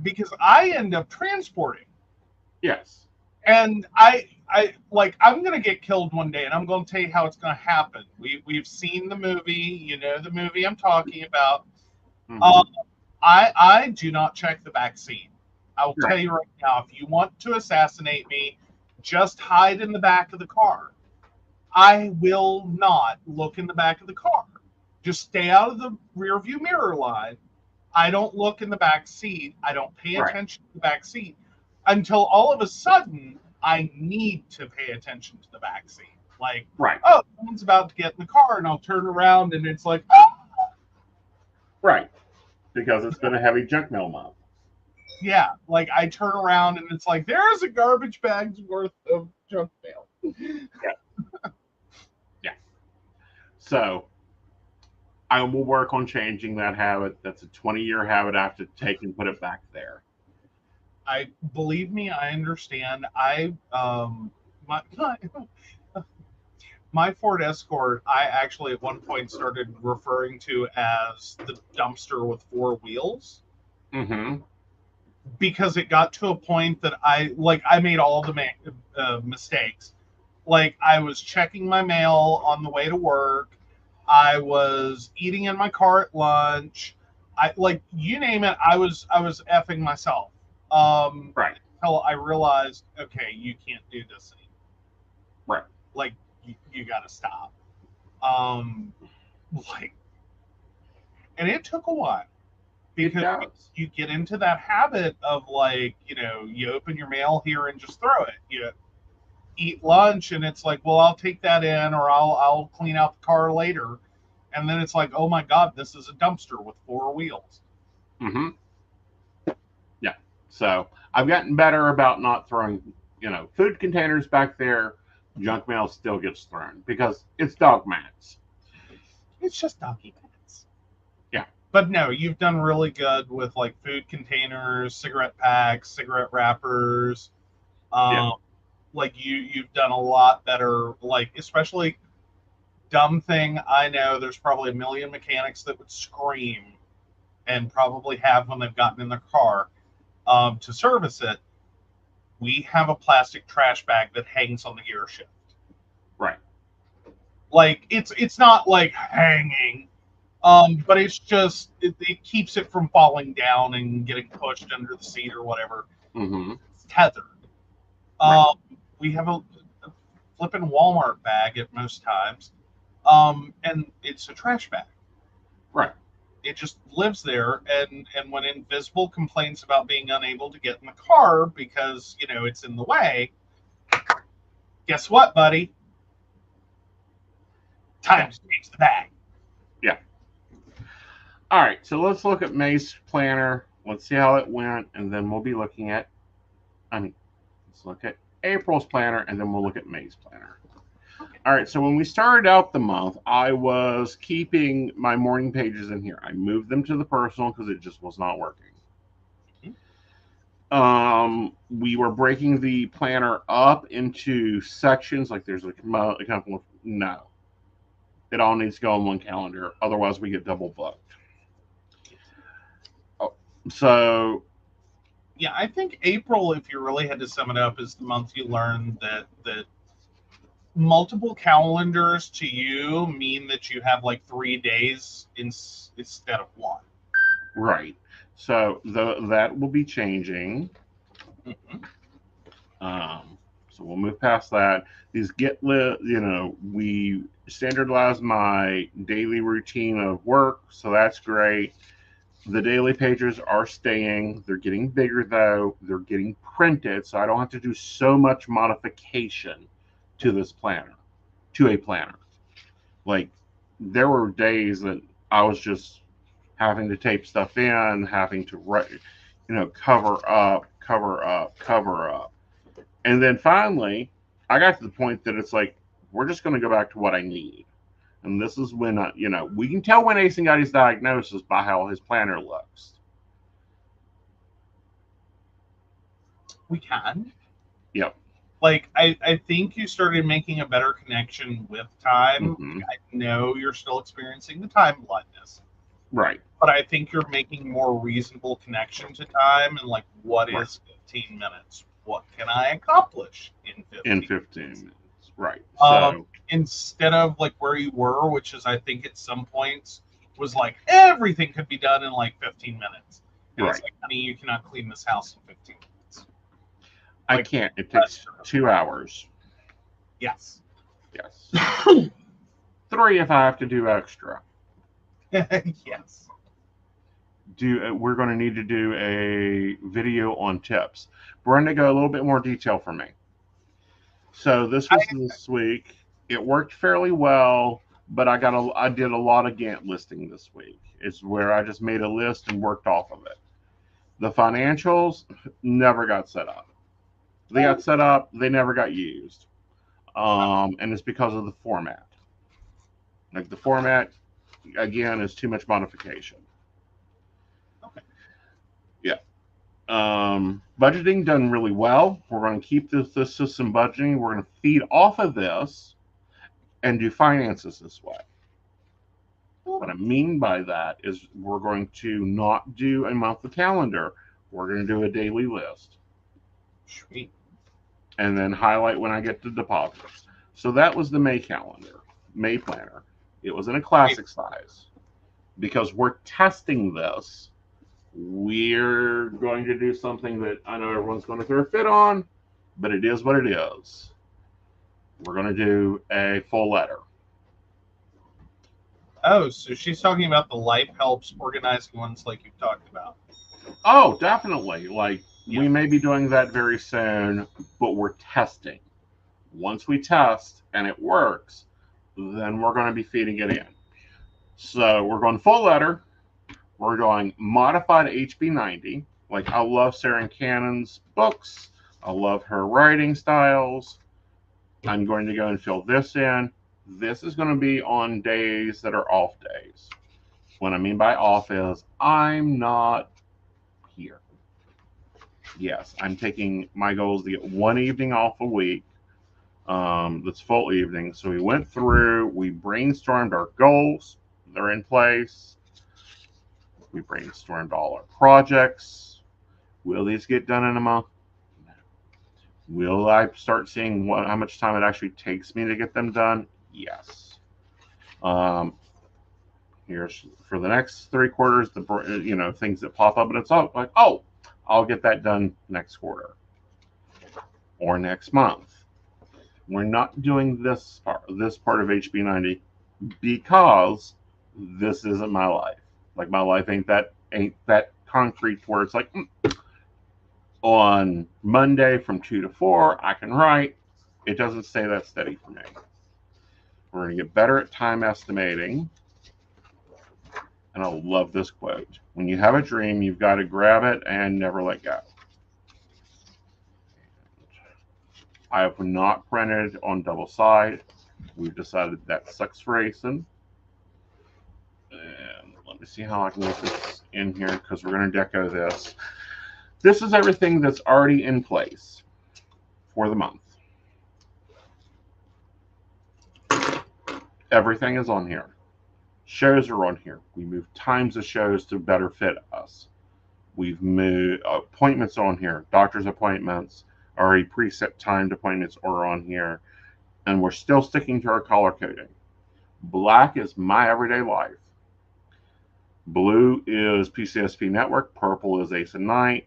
because I end up transporting. Yes. And I like I'm gonna get killed one day, and I'm gonna tell you how it's gonna happen. We've seen the movie, you know the movie I'm talking about. I do not check the back seat. I will tell you right now, if you want to assassinate me, just hide in the back of the car. I will not look in the back of the car. Just stay out of the rear view mirror line. I don't look in the back seat. I don't pay attention to the back seat until all of a sudden I need to pay attention to the back seat. Like, oh, someone's about to get in the car, and I'll turn around, and it's like, oh! Right. Because it's been a heavy junk mail month. Yeah, like I turn around and it's like, there's a garbage bag's worth of junk mail. Yeah. So I will work on changing that habit. That's a 20-year habit I have to take and put it back there. I believe me, I understand. My Ford Escort, I actually at one point started referring to as the dumpster with four wheels. Because it got to a point that I made all the mistakes. Like I was checking my mail on the way to work. I was eating in my car at lunch. You name it, I was effing myself. Until I realized, okay, you can't do this anymore. Like you got to stop. And it took a while. Because you get into that habit of you open your mail here and just throw it. You eat lunch and it's like, well, I'll take that in, or I'll clean out the car later. And then it's like, oh my God, this is a dumpster with four wheels. Yeah. So I've gotten better about not throwing, food containers back there. Junk mail still gets thrown because it's dog mats. It's just doggy mats. Yeah. But no, you've done really good with food containers, cigarette packs, cigarette wrappers. You've done a lot better, especially dumb thing. I know there's probably a million mechanics that would scream and probably have when they've gotten in their car to service it. We have a plastic trash bag that hangs on the gear shift. Right. It's not hanging, but it's just it keeps it from falling down and getting pushed under the seat or whatever. It's tethered. We have a flipping Walmart bag at most times, and it's a trash bag. Right. It just lives there, and when Invisible complains about being unable to get in the car because it's in the way, guess what, buddy? Time to change the bag. Yeah. All right, so let's look at May's planner. Let's see how it went, and then we'll be looking at. Let's look at April's planner, and then we'll look at May's planner. All right, so when we started out the month, I was keeping my morning pages in here. I moved them to the personal because it just was not working. We were breaking the planner up into sections, like there's a couple of, no. It all needs to go on one calendar, otherwise we get double booked. So... Yeah, I think April, if you really had to sum it up, is the month you learn that multiple calendars to you mean that you have 3 days instead of one. Right. So that will be changing. So we'll move past that. These we standardized my daily routine of work, so that's great. The daily pages are staying. They're getting bigger, though. They're getting printed, so I don't have to do so much modification to this planner, to a planner. Like, there were days that I was just having to tape stuff in, having to write, cover up, cover up, cover up. And then finally, I got to the point that it's like, we're just going to go back to what I need. And this is when, we can tell when Aeson got his diagnosis by how his planner looks. We can. Yep. Like, I think you started making a better connection with time. Mm-hmm. I know you're still experiencing the time blindness. Right. But I think you're making more reasonable connection to time and like, what Right. is 15 minutes? What can I accomplish in 15 minutes? Right. So instead of like where you were, which is I think at some points was like everything could be done in like 15 minutes. And right. It's like, honey, you cannot clean this house in 15 minutes. I Like, can't. It takes 2 hours. Yes. Yes. 3 if I have to do extra. Yes. We're going to need to do a video on tips. Brenda, go a little bit more detail for me. So this was this week. It worked fairly well, but I did a lot of Gantt listing this week. It's where I just made a list and worked off of it. The financials never got set up. They got set up, they never got used. And it's because of the format. Like, the format, again, is too much modification. Okay. Yeah. Budgeting done really well. We're going to keep this system budgeting. We're going to feed off of this and do finances this way. What I mean by that is we're going to not do a monthly calendar. We're going to do a daily list. Sweet. And then highlight when I get to deposits. So that was the May calendar, May planner. It was in a classic size. Because we're testing this, we're going to do something that I know everyone's going to throw a fit on, but it is what it is. We're going to do a full letter. Oh, so she's talking about the life helps organizing ones like you've talked about. Oh, definitely. Like, we may be doing that very soon, but we're testing. Once we test and it works, then we're going to be feeding it in. So we're going full letter. We're going modified HB90. Like, I love Sarah Cannon's books. I love her writing styles. I'm going to go and fill this in. This is going to be on days that are off days. What I mean by off is I'm not here. Yes, I'm taking my goals to get one evening off a week. That's full evening. So we went through, we brainstormed our goals. They're in place. We brainstormed all our projects. Will these get done in a month? Will I start seeing how much time it actually takes me to get them done? Yes. Here's for the next 3 quarters, the things that pop up, and it's all like, oh, I'll get that done next quarter or next month. We're not doing this part of HB90 because this isn't my life. Like, my life ain't that concrete where it's like, on Monday from 2 to 4, I can write. It doesn't stay that steady for me. We're going to get better at time estimating. And I love this quote. When you have a dream, you've got to grab it and never let go. I have not printed on double side. We've decided that sucks for Aeson. And let me see how I can get this in here, because we're going to deco this. This is everything that's already in place for the month. Everything is on here. Shows are on here. We moved times of shows to better fit us. We've moved appointments on here. Doctor's appointments, already preset timed appointments are on here. And we're still sticking to our color coding. Black is my everyday life. Blue is PCSP Network. Purple is Aeson Knight.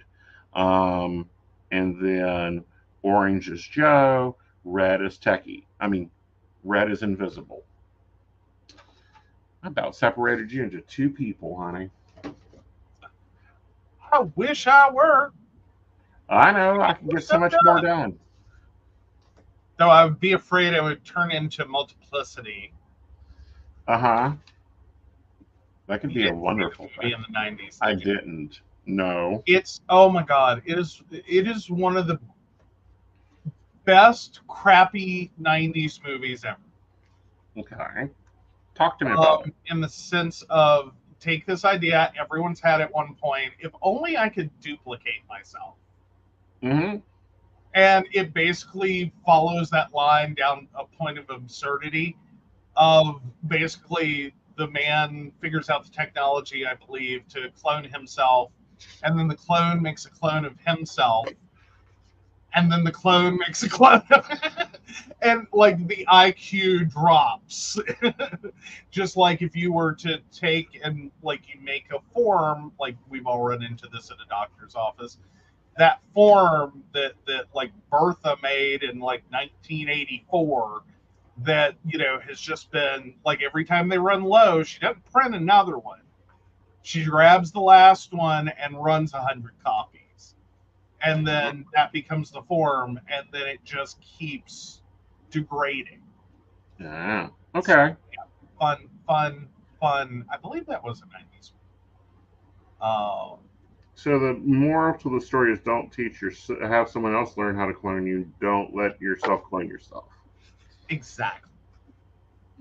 And then orange is Joe. Red is Techie. Red is Invisible. I about separated you into 2 people, honey. I wish I were. I know. I can get so much more done. Though I would be afraid I would turn into multiplicity. Uh-huh. That could You be a didn't see the wonderful movie thing. in the 90s, I did you? didn't. No. It's, oh my God, it is one of the best crappy 90s movies ever. Okay. Talk to me about it. In the sense of take this idea everyone's had at one point. If only I could duplicate myself. Mm-hmm. And it basically follows that line down a point of absurdity of basically the man figures out the technology, I believe, to clone himself, and then the clone makes a clone of himself, and then the clone makes a clone of and like the IQ drops. Just like if you were to take and like you make a form, like we've all run into this at a doctor's office, that form that like Bertha made in like 1984 that has just been like every time they run low, she doesn't print another one. She grabs the last one and runs 100 copies, and then that becomes the form, and then it just keeps degrading. Yeah. Okay. Fun. I believe that was the 90s. So the moral to the story is don't teach have someone else learn how to clone you. Don't let yourself clone yourself. Exactly.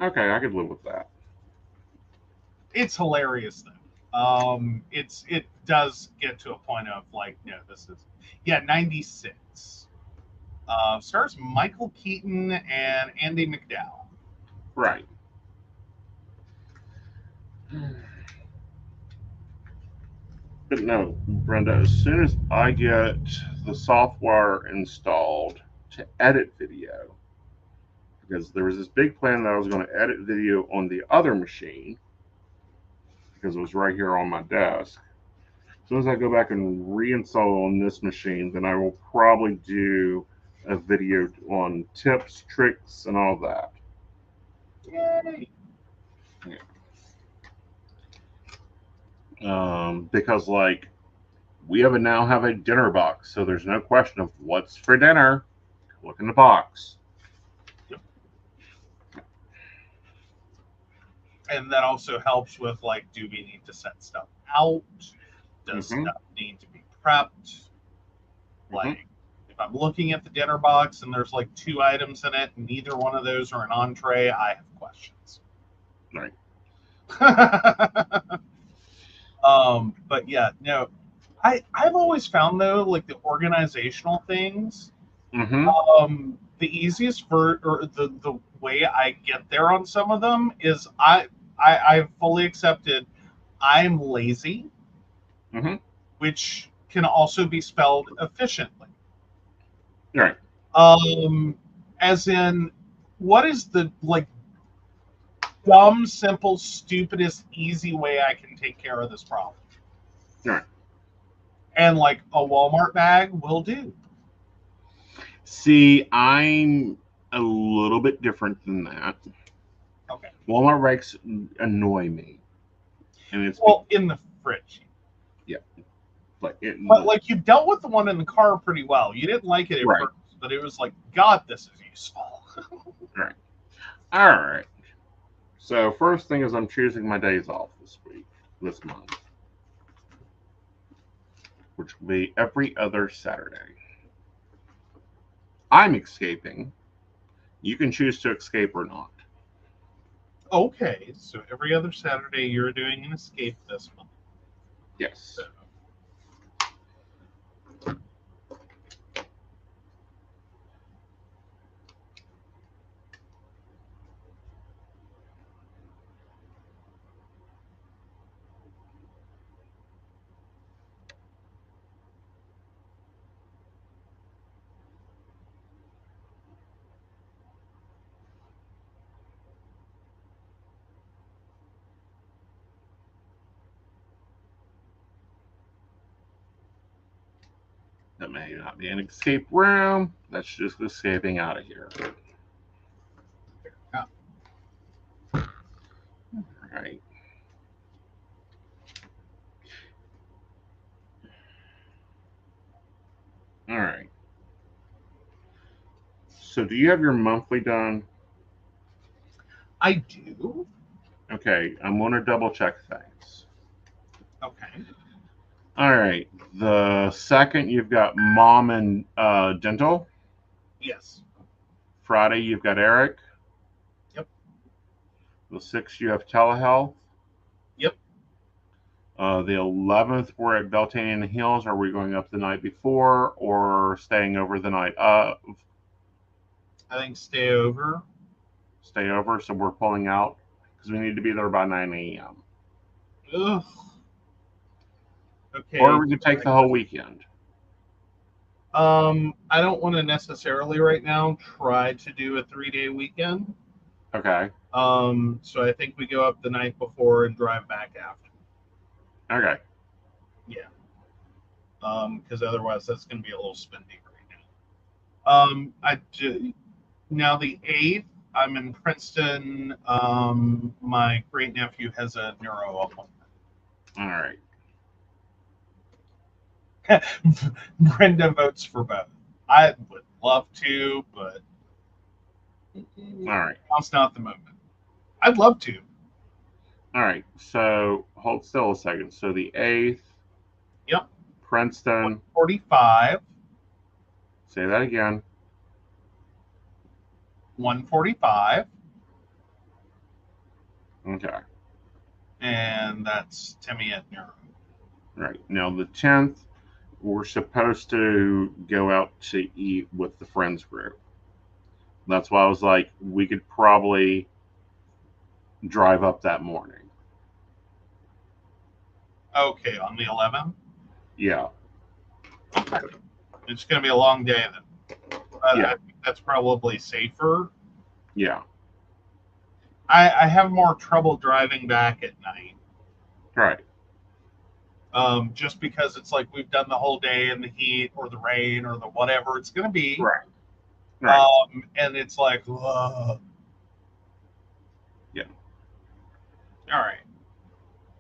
Okay, I could live with that. It's hilarious though. It does get to a point of like, no, this is 96. Stars Michael Keaton and Andy McDowell. Right. But no, Brenda, as soon as I get the software installed to edit video, because there was this big plan that I was going to edit video on the other machine, because it was right here on my desk. As soon as I go back and reinstall on this machine, then I will probably do a video on tips, tricks, and all that. Yay! Because like we now have a dinner box, so there's no question of what's for dinner. Look in the box. And that also helps with like, do we need to set stuff out? Does stuff need to be prepped? Like, if I'm looking at the dinner box and there's like 2 items in it, and neither one of those are an entree, I have questions. Right. But yeah, no, I've always found though, like the organizational things, the easiest or the way I get there on some of them is I've fully accepted I'm lazy, which can also be spelled efficiently. Right. As in, what is the like dumb, simple, stupidest, easy way I can take care of this problem? Right. And like a Walmart bag will do. See, I'm a little bit different than that. Okay. Walmart bags annoy me, and it's in the fridge. Yeah. But like you dealt with the one in the car pretty well. You didn't like it at first, but it was like, God, this is useful. Right. All right. So first thing is I'm choosing my days off this month, which will be every other Saturday. I'm escaping. You can choose to escape or not. Okay, so every other Saturday you're doing an escape this month. Yes. So. That may not be an escape room. That's just escaping out of here. Yeah. All right. All right. So do you have your monthly done? I do. Okay, I'm going to double check things. Okay. All right. The 2nd, you've got mom and dental. Yes. Friday, you've got Eric. Yep. The 6th, you have telehealth. Yep. The 11th, we're at Beltane in the Hills. Are we going up the night before or staying over the night of? I think stay over. Stay over, so we're pulling out because we need to be there by 9 a.m. Ugh. Okay. Or we could take the whole weekend. I don't want to necessarily right now try to do a 3-day weekend. Okay. So I think we go up the night before and drive back after. Okay. Yeah. Because otherwise that's going to be a little spendy right now. Now the 8th, I'm in Princeton. My great nephew has a neuro appointment. All right. Brenda votes for both. I would love to, but All right. now's not the moment. I'd love to. All right. So hold still a second. So the 8th. Yep. Princeton. 145. Say that again. 145. Okay. And that's Timmy at neuro. Right. Now the 10th, we're supposed to go out to eat with the friends group. That's why I was like, we could probably drive up that morning. Okay, on the 11th? Yeah. It's going to be a long day then. Yeah. I think that's probably safer. Yeah. I have more trouble driving back at night. Right. Just because it's like we've done the whole day in the heat or the rain or the whatever it's going to be. Right. Right. And it's like, ugh. Yeah. All right.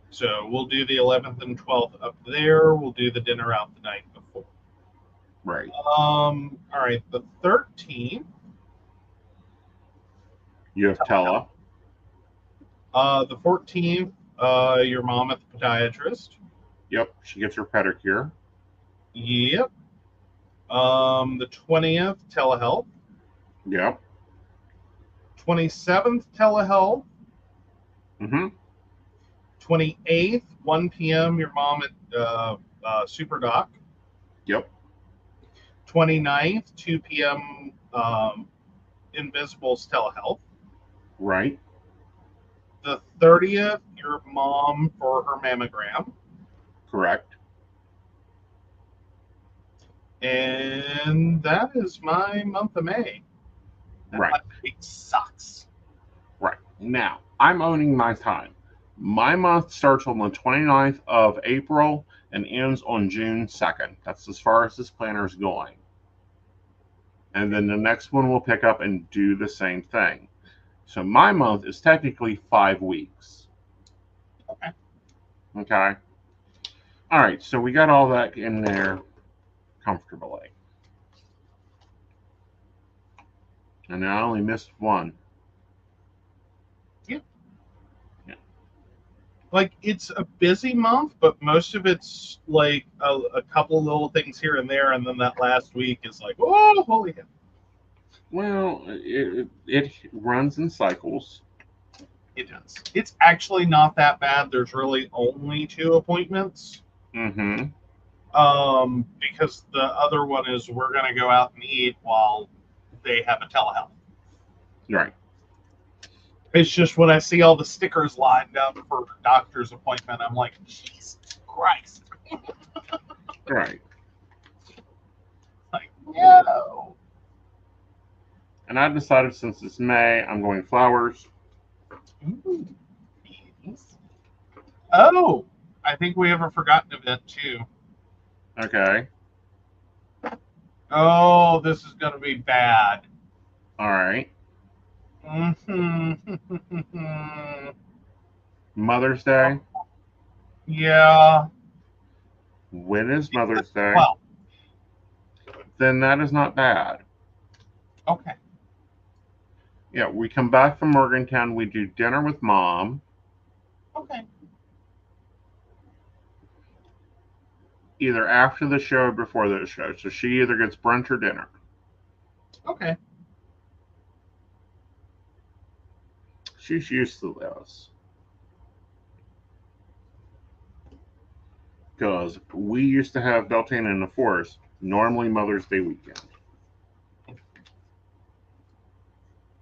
So we'll do the 11th and 12th up there. We'll do the dinner out the night before. Right. All right. The 13th. You have Tella. The 14th, your mom at the podiatrist. Yep. She gets her pedicure. Yep. The 20th, telehealth. Yep. 27th, telehealth. Mm-hmm. 28th, 1 p.m., your mom at Super Doc. Yep. 29th, 2 p.m., Invisible's telehealth. Right. The 30th, your mom for her mammogram. Correct. And that is my month of May. And Right. my week sucks. Right. Now, I'm owning my time. My month starts on the 29th of April and ends on June 2nd. That's as far as this planner is going. And then the next one will pick up and do the same thing. So my month is technically 5 weeks. Okay. Okay. All right. So we got all that in there comfortably. And I only missed one. Like, it's a busy month, but most of it's like a couple little things here and there, and then that last week is like, oh, holy hell. Well, it runs in cycles. It does. It's actually not that bad. There's really only 2 appointments. Mm-hmm. Because the other one is we're going to go out and eat while they have a telehealth. Right. It's just when I see all the stickers lined up for doctor's appointment, I'm like, Jesus Christ. Right. Like, no. And I decided since it's May, I'm going flowers. Ooh. Oh, I think we have a forgotten event too. Okay. Oh, this is going to be bad. All right. Mm-hmm. Mother's Day. Yeah. When is Mother's Day? Well, Then that is not bad. okay. Yeah, we come back from Morgantown. We do dinner with Mom. Okay. Either after the show or before the show. So she either gets brunch or dinner. Okay. She's used to this. Because we used to have Beltane in the forest, normally Mother's Day weekend.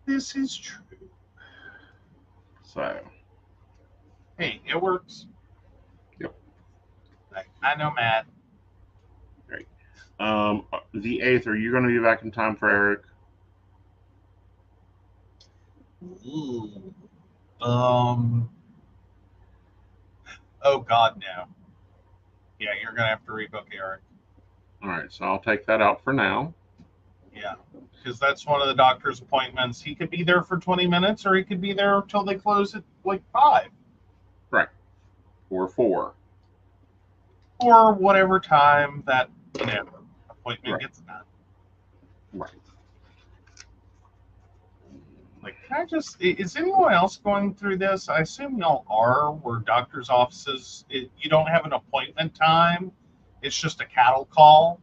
This is true. So, Hey, it works. yep. Like, I know, Matt. Great. The 8th, are you going to be back in time for Eric? Ooh. Oh God, no. Yeah, you're gonna have to rebook Eric. All right, so I'll take that out for now. Yeah, because that's one of the doctor's appointments. He could be there for 20 minutes, or he could be there until they close at like 5, Right. Or 4. or whatever time that appointment Right. gets done. Right. Like, can I just? Is anyone else going through this? I assume y'all are. Where doctors' offices, you don't have an appointment time. It's just a cattle call.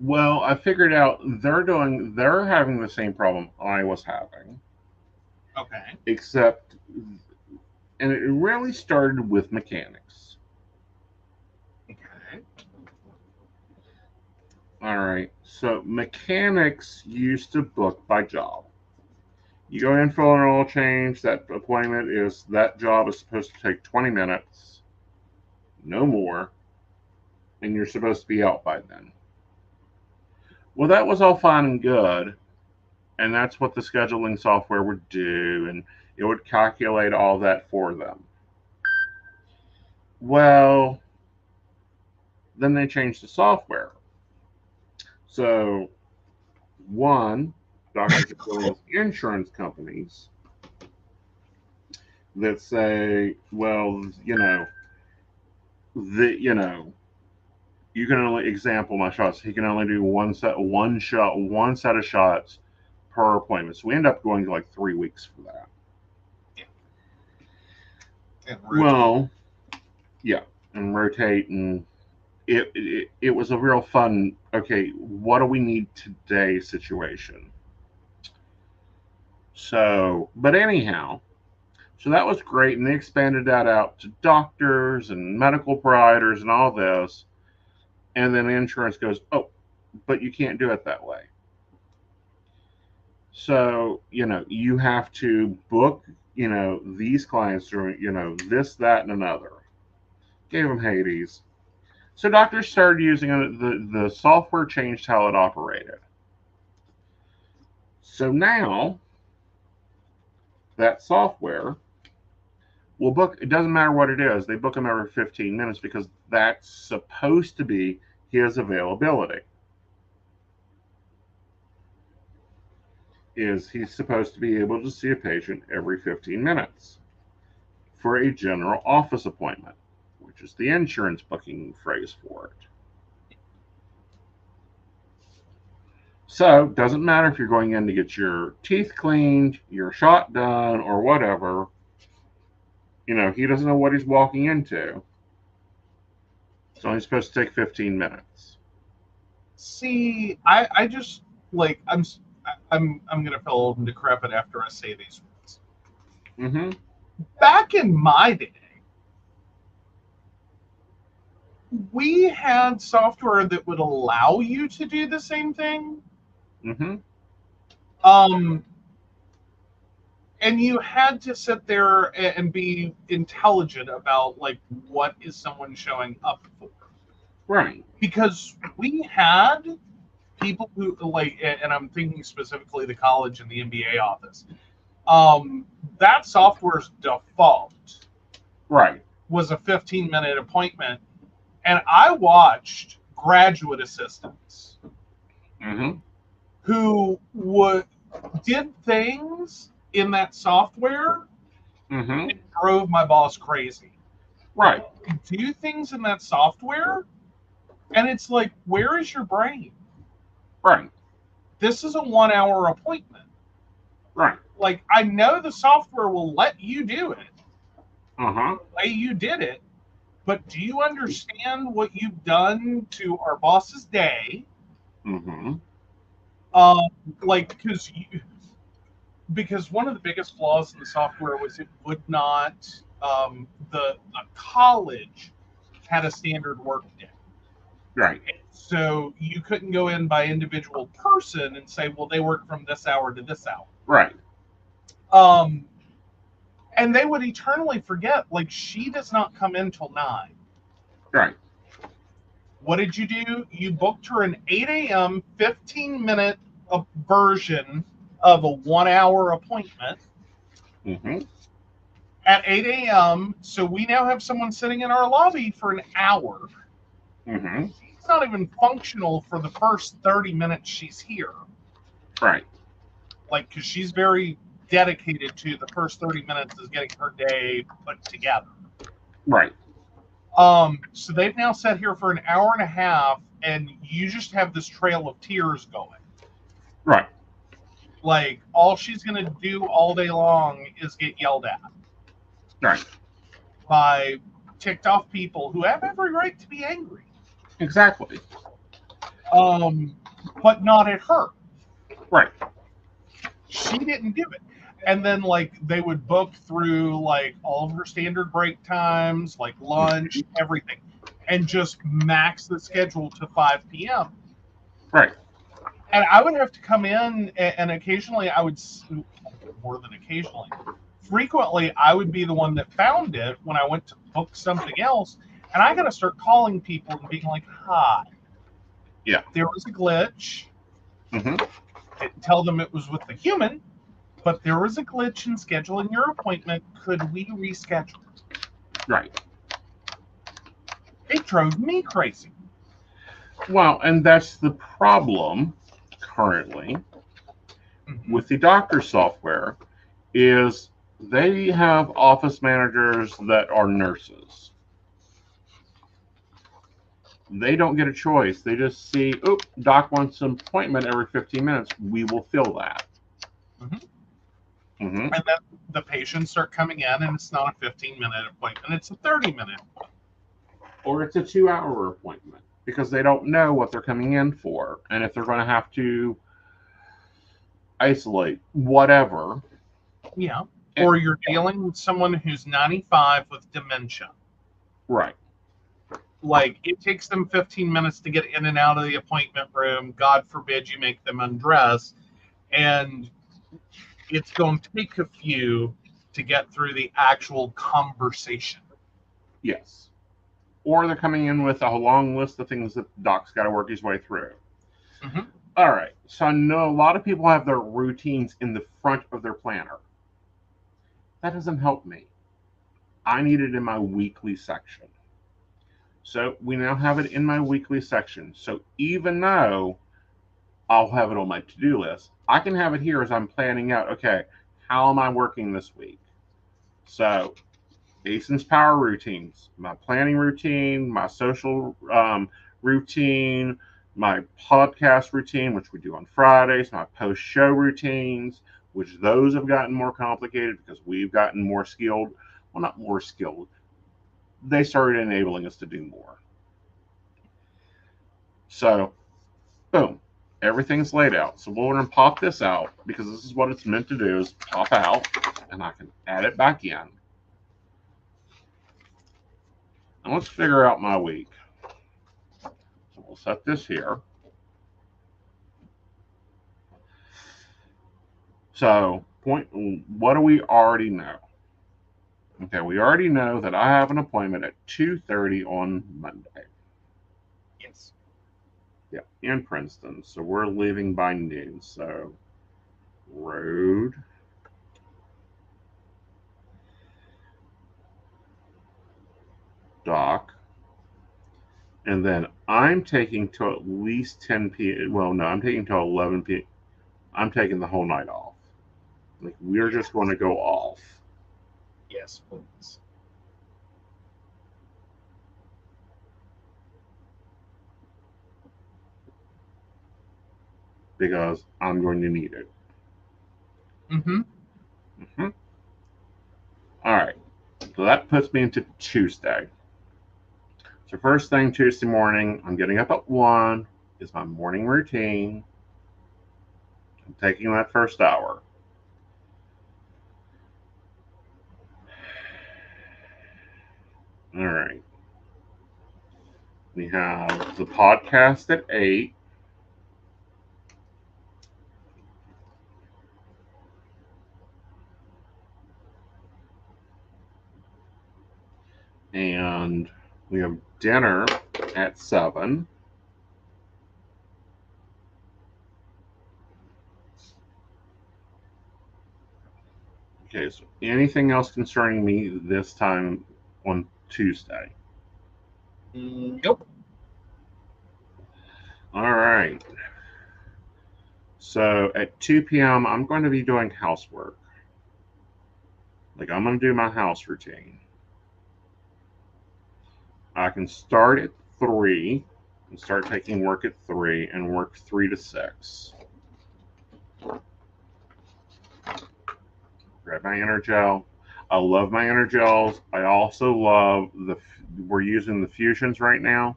Well, I figured out they're having the same problem I was having. Okay. Except, and it really started with mechanics. Okay. All right, so mechanics used to book by job. You go in for an oil change, that job is supposed to take 20 minutes, no more, and you're supposed to be out by then. Well, that was all fine and good, and that's what the scheduling software would do, and it would calculate all that for them. Well, then they changed the software. So, one, doctors are going with insurance companies that say, well, you can only example my shots. He can only do one set of shots per appointment. So we end up going to like 3 weeks for that. Yeah. Well, yeah, and rotate, and it was a real fun. Okay, what do we need today situation? So, but anyhow, so that was great, and they expanded that out to doctors and medical providers and all this. And then insurance goes, oh, but you can't do it that way. So, you have to book, these clients through, this, that, and another. Gave them Hades. So doctors started using it. The software changed how it operated. So now, that software will book, it doesn't matter what it is, they book them every 15 minutes because that's supposed to be his availability. He's supposed to be able to see a patient every 15 minutes for a general office appointment, which is the insurance booking phrase for it. So, doesn't matter if you're going in to get your teeth cleaned, your shot done, or whatever. He doesn't know what he's walking into. It's only supposed to take 15 minutes. See, I just like I'm gonna feel old and decrepit after I say these words. Mm-hmm. Back in my day, we had software that would allow you to do the same thing. Mm-hmm. And you had to sit there and be intelligent about like what is someone showing up for. Right. Because we had people who like, and I'm thinking specifically the college and the MBA office. That software's default was a 15-minute appointment, and I watched graduate assistants who did things in that software and drove my boss crazy. Right. Do things in that software, and it's like, where is your brain? Right. This is a 1-hour appointment. Right. Like, I know the software will let you do it, Uh-huh. the way you did it, but do you understand what you've done to our boss's day? Mm-hmm. Um, like, because one of the biggest flaws in the software was it would not, the college had a standard work day. Right. So you couldn't go in by individual person and say, well, they work from this hour to this hour. Right. Um, and they would eternally forget, like, she does not come in till 9. Right. What did you do? You booked her an 8 a.m., 15-minute version of a 1-hour appointment Mm-hmm. at 8 a.m. So we now have someone sitting in our lobby for an hour. Mm-hmm. It's not even functional for the first 30 minutes she's here. Right. Like, because she's very dedicated to the first 30 minutes is getting her day put together. Right. So they've now sat here for an hour and a half, and you just have this trail of tears going. Right. Like, all she's going to do all day long is get yelled at Right. by ticked off people who have every right to be angry. Exactly. But not at her. Right. She didn't do it. And then, like, they would book through, like, all of her standard break times, like lunch, everything, and just max the schedule to 5 p.m. Right. And I would have to come in, and occasionally I would, more than occasionally, frequently I would be the one that found it when I went to book something else. And I got to start calling people and being like, hi. Yeah. There was a glitch. Mm-hmm. Didn't tell them it was with the human, but there was a glitch in scheduling your appointment. Could we reschedule? Right. It drove me crazy. Well, and that's the problem currently with the doctor software is they have office managers that are nurses. They don't get a choice. They just see, oh, doc wants an appointment every 15 minutes. We will fill that. Mm-hmm. Mm-hmm. And then the patients start coming in, and it's not a 15-minute appointment. It's a 30-minute appointment. Or it's a 2-hour appointment because they don't know what they're coming in for. And if they're going to have to isolate, whatever. Yeah. Or you're dealing with someone who's 95 with dementia. Right. Like, it takes them 15 minutes to get in and out of the appointment room. God forbid you make them undress. And it's going to take a few to get through the actual conversation. Yes. Or they're coming in with a long list of things that the doc's got to work his way through. Mm-hmm. All right. So I know a lot of people have their routines in the front of their planner. That doesn't help me. I need it in my weekly section. So we now have it in my weekly section. So even though I'll have it on my to-do list, I can have it here as I'm planning out, okay, how am I working this week? So Aeson's power routines, my planning routine, my social routine, my podcast routine, which we do on Fridays, my post-show routines, which those have gotten more complicated because we've gotten more skilled. Well, not more skilled. They started enabling us to do more. So, boom, everything's laid out. So we're going to pop this out because this is what it's meant to do is pop out, and I can add it back in. And let's figure out my week. So we'll set this here. So, what do we already know? Okay, we already know that I have an appointment at 2:30 on Monday. Yes. Yeah, in Princeton. So we're leaving by noon. So, road. Dock. And then I'm taking till at least 10 p.m. Well, no, I'm taking till 11 p.m. I'm taking the whole night off. Like, we're just going to go off. Yes, please. Because I'm going to need it. Mm-hmm. Mm-hmm. All right. So that puts me into Tuesday. So first thing Tuesday morning, I'm getting up at 1, is my morning routine. I'm taking that first hour. All right. We have the podcast at 8. And we have dinner at 7. Okay, so anything else concerning me this time on Tuesday? Nope. All right. So at 2 p.m., I'm going to be doing housework. Like, I'm going to do my house routine. I can start at 3 and start taking work at 3 and work 3 to 6. Grab my Energel. I love my Energels. I also love we're using the fusions right now.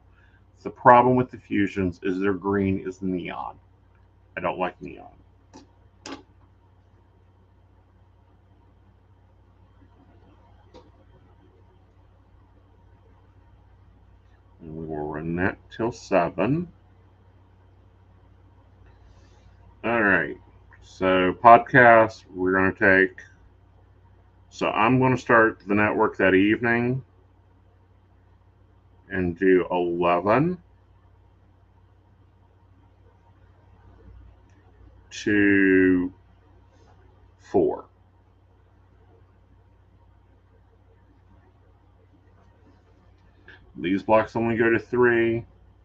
The problem with the fusions is their green is neon. I don't like neon. And we will run that till 7. All right. So podcast, we're going to take. So I'm going to start the network that evening and do 11 to 4. These blocks only go to 3.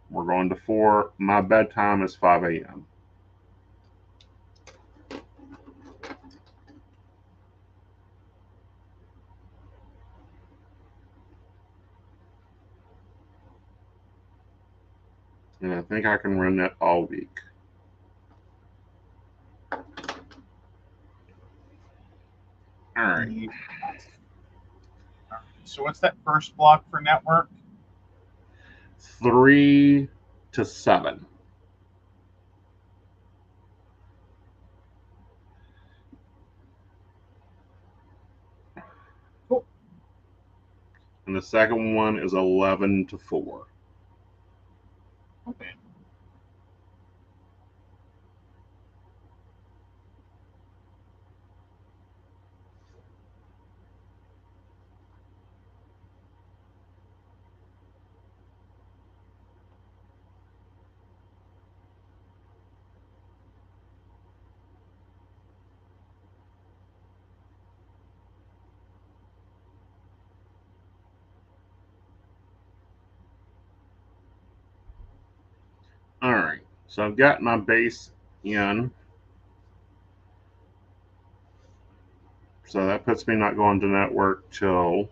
We're going to 4. My bedtime is 5 a.m. And I think I can run that all week. All right. So what's that first block for network? 3 to 7. Cool. And the second one is 11 to 4. Okay. All right. So I've got my base in. So that puts me not going to network till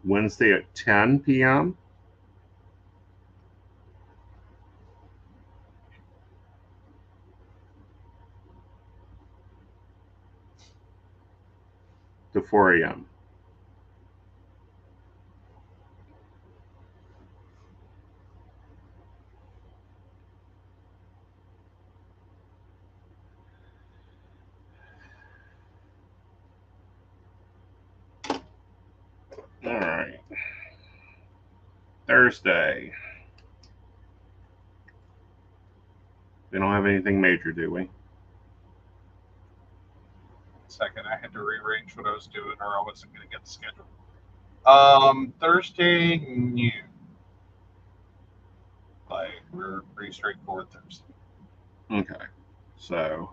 Wednesday at 10 p.m. to 4 a.m. All right. Thursday. We don't have anything major, do we? Second, I had to rearrange what I was doing, or I wasn't going to get the schedule. Thursday, new. Like, we're pretty straightforward Thursday. Okay. So.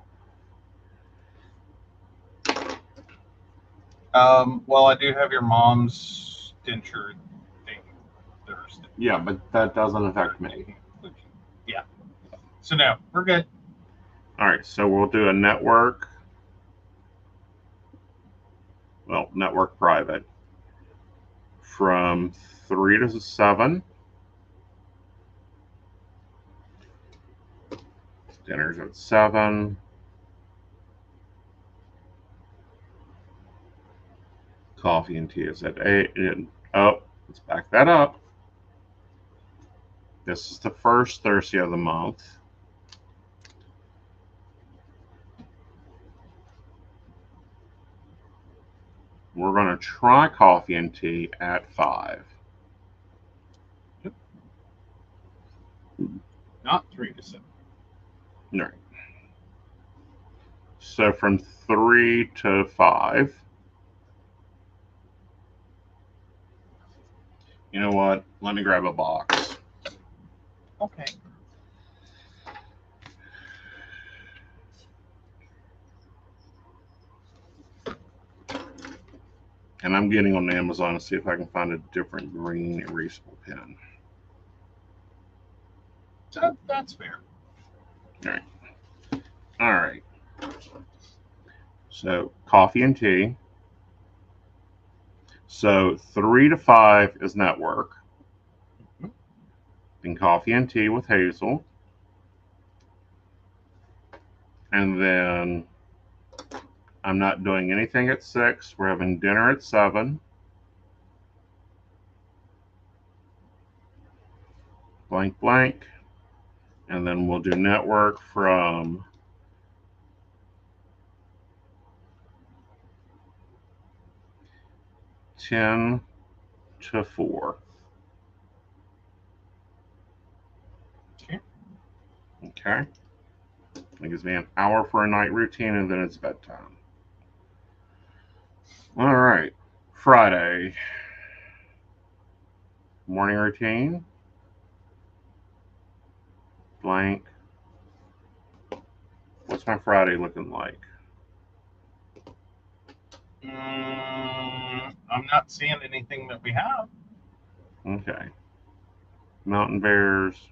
Well, I do have your mom's denture thing Thursday. Yeah, but that doesn't affect me. Yeah. So no, we're good. All right. So we'll do a network. Well, network private from 3 to 7. Dinner's at 7. Coffee and tea is at 8. Oh, let's back that up. This is the first Thursday of the month. We're going to try coffee and tea at 5. Not 3 to 7. All right. So from 3 to 5. You know what? Let me grab a box. Okay. And I'm getting on Amazon to see if I can find a different green erasable pen. So that's fair. All right. All right. So coffee and tea. So 3 to 5 is network. Then coffee and tea with Hazel. And then I'm not doing anything at 6. We're having dinner at 7. Blank, blank. And then we'll do network from 10 to 4. Okay. Okay. That gives me an hour for a night routine, and then it's bedtime. All right. Friday. Morning routine. Blank. What's my Friday looking like? I'm not seeing anything that we have. Okay. Mountain Bears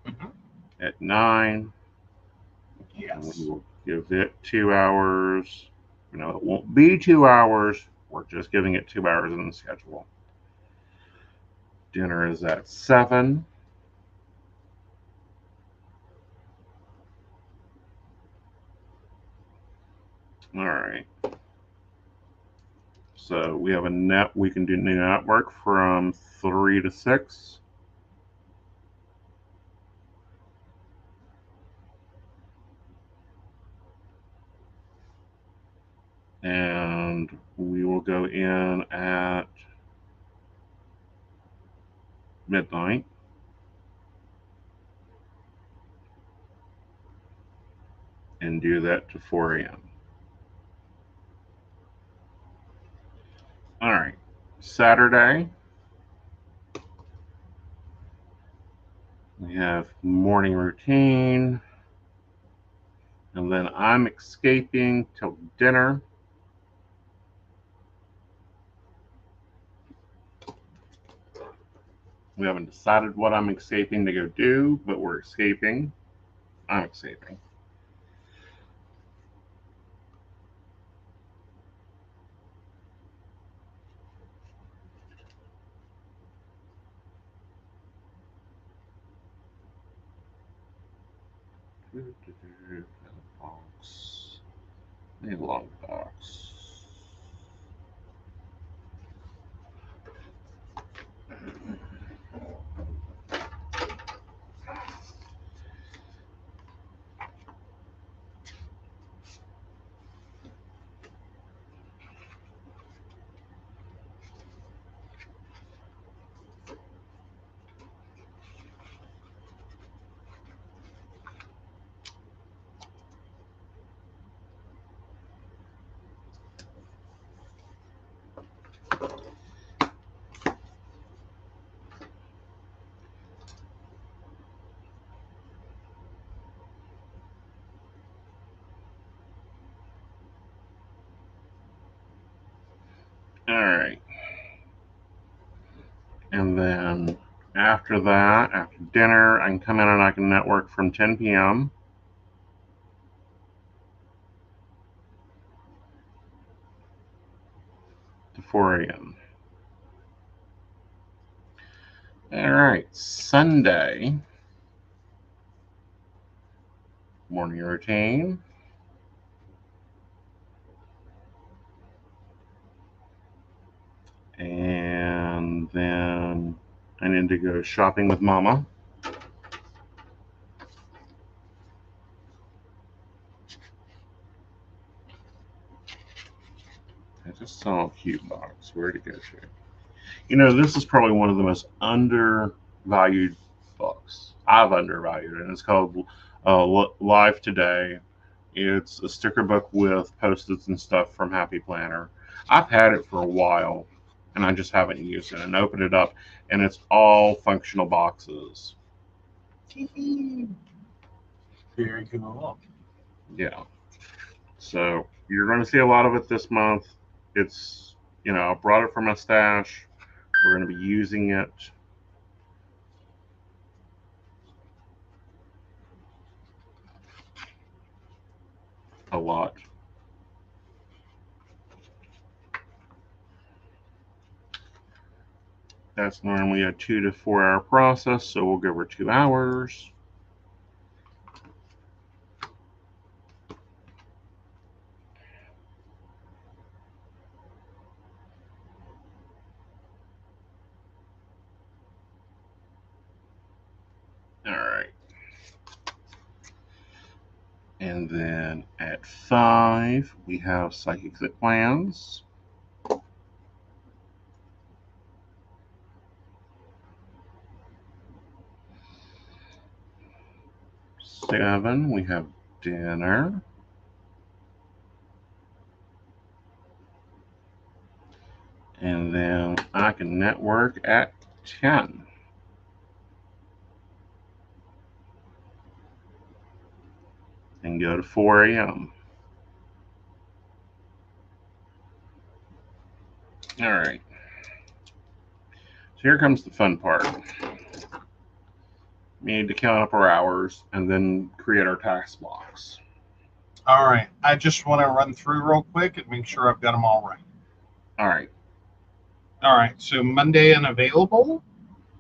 Mhm. at 9. Yes. We will give it 2 hours. No, it won't be 2 hours. We're just giving it 2 hours in the schedule. Dinner is at 7. All right. So we have we can do network from 3 to 6. And we will go in at midnight. And do that to 4 a.m. All right. Saturday, we have morning routine. And then I'm escaping till dinner. We haven't decided what I'm escaping to go do, but we're escaping. I'm escaping. Box. A long box. All right. And then after that, after dinner, I can come in and I can network from 10 p.m. to 4 a.m. All right. Sunday, morning routine. And then I need to go shopping with Mama. I just saw a cute box. Where'd it go to? You know, this is probably one of the most undervalued books. I've undervalued it, and it's called Live Today. It's a sticker book with post-its and stuff from Happy Planner. I've had it for a while, and I just haven't used it. And opened it up, and it's all functional boxes. Very cool. Yeah. So you're going to see a lot of it this month. It's, you know, I brought it from my stash. We're going to be using it. A lot. That's normally a 2 to 4 hour process, so we'll go over 2 hours. All right. And then at 5, we have Psychic Plans. 7, we have Dinner. And then I can network at 10. And go to 4 a.m. All right. So here comes the fun part. We need to count up our hours and then create our task box. All right. I just want to run through real quick and make sure I've got them all right. All right. All right. So Monday unavailable.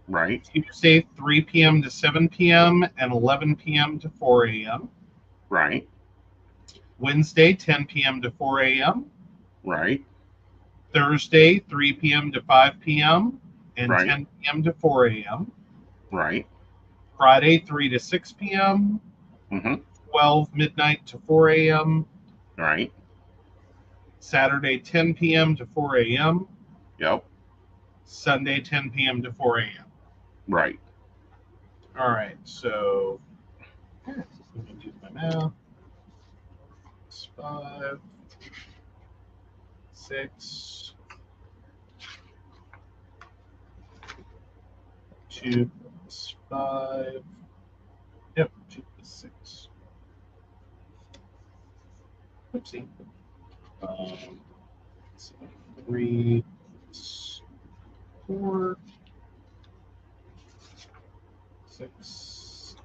Right. Tuesday 3 p.m. to 7 p.m. and 11 p.m. to 4 a.m. Right. Wednesday 10 p.m. to 4 a.m. Right. Thursday 3 p.m. to 5 p.m. and Right. 10 p.m. to 4 a.m. Right. Friday 3 to 6 p.m. Mm-hmm. 12 midnight to 4 a.m. Right. Saturday 10 p.m. to 4 a.m. Yep. Sunday 10 p.m. to 4 a.m. Right. All right, so let me do my math. 5, 6, 2 plus 5. Yep, 2 plus 6. Oopsie. 3 plus 4. 6,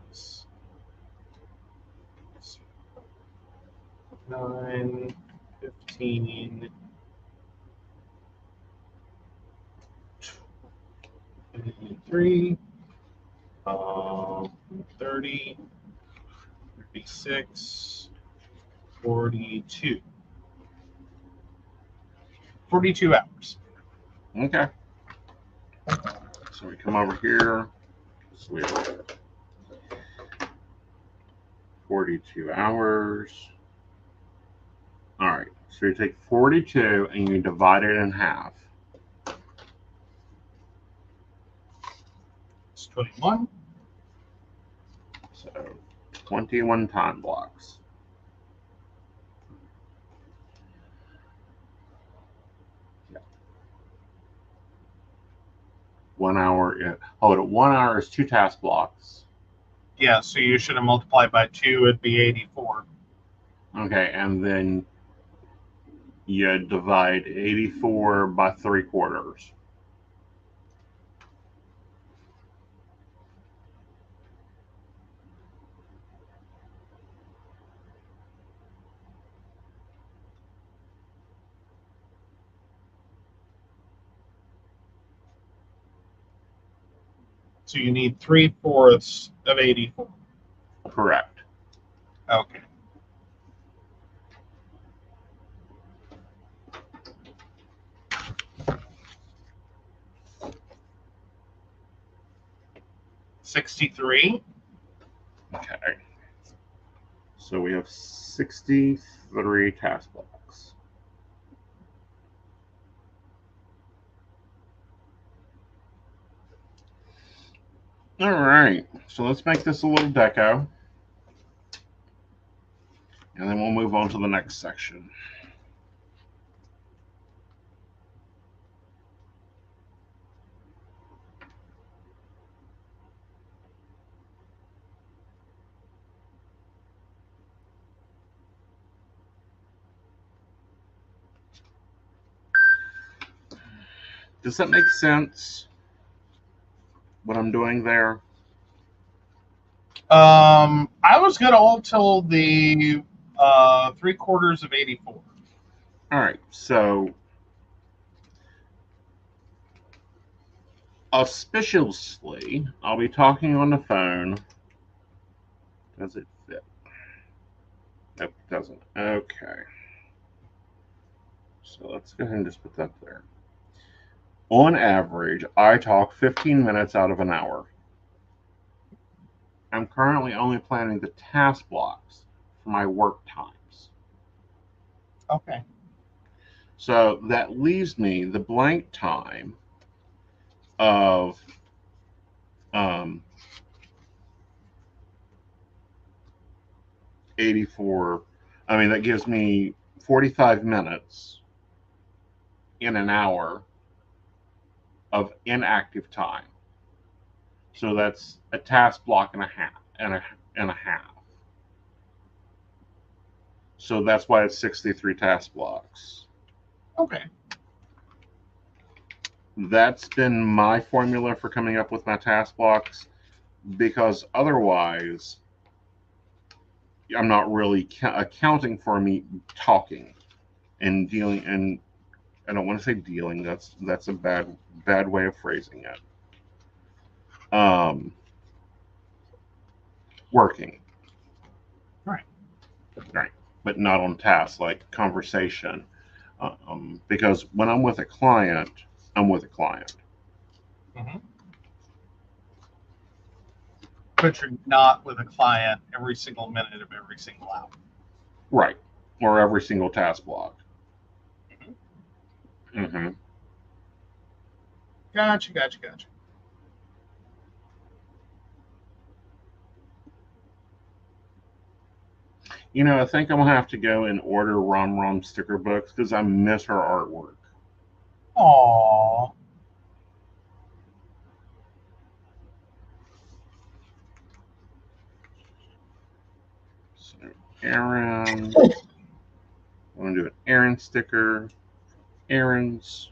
9, 15, 23, 30, 36, 42. 42 hours. Okay. So we come over here. So we have 42 hours. All right. So you take 42 and you divide it in half. It's 21. So 21 time blocks. Yeah. 1 hour. Hold it. 1 hour is 2 task blocks. Yeah, so you should have multiplied by 2. It'd be 84. Okay, and then you divide 84 by 3/4. So you need 3/4 of 84. Correct. Okay. 63. Okay. So we have 63 task blocks. All right. So let's make this a little deco. And then we'll move on to the next section. Does that make sense? What I'm doing there? I was going to hold till the 3/4 of 84. All right. So auspiciously, I'll be talking on the phone. Does it fit? Nope, it doesn't. Okay. So let's go ahead and just put that there. On average, I talk 15 minutes out of an hour. I'm currently only planning the task blocks for my work times. Okay. So that leaves me the blank time of 84. I mean, that gives me 45 minutes in an hour of inactive time. So that's a task block and a half. So that's why it's 63 task blocks. Okay. That's been my formula for coming up with my task blocks, because otherwise I'm not really accounting for me talking and dealing. And I don't want to say dealing. That's a bad way of phrasing it. Working. Right. But not on tasks like conversation. Because when I'm with a client, I'm with a client. Mm-hmm. But you're not with a client every single minute of every single hour. Right. Or every single task block. Mm-hmm. Mm-hmm. Gotcha. You know, I think I'm going to have to go and order Rom sticker books because I miss her artwork. Aww. So, Aaron. I'm going to do an Aaron sticker. Aaron's.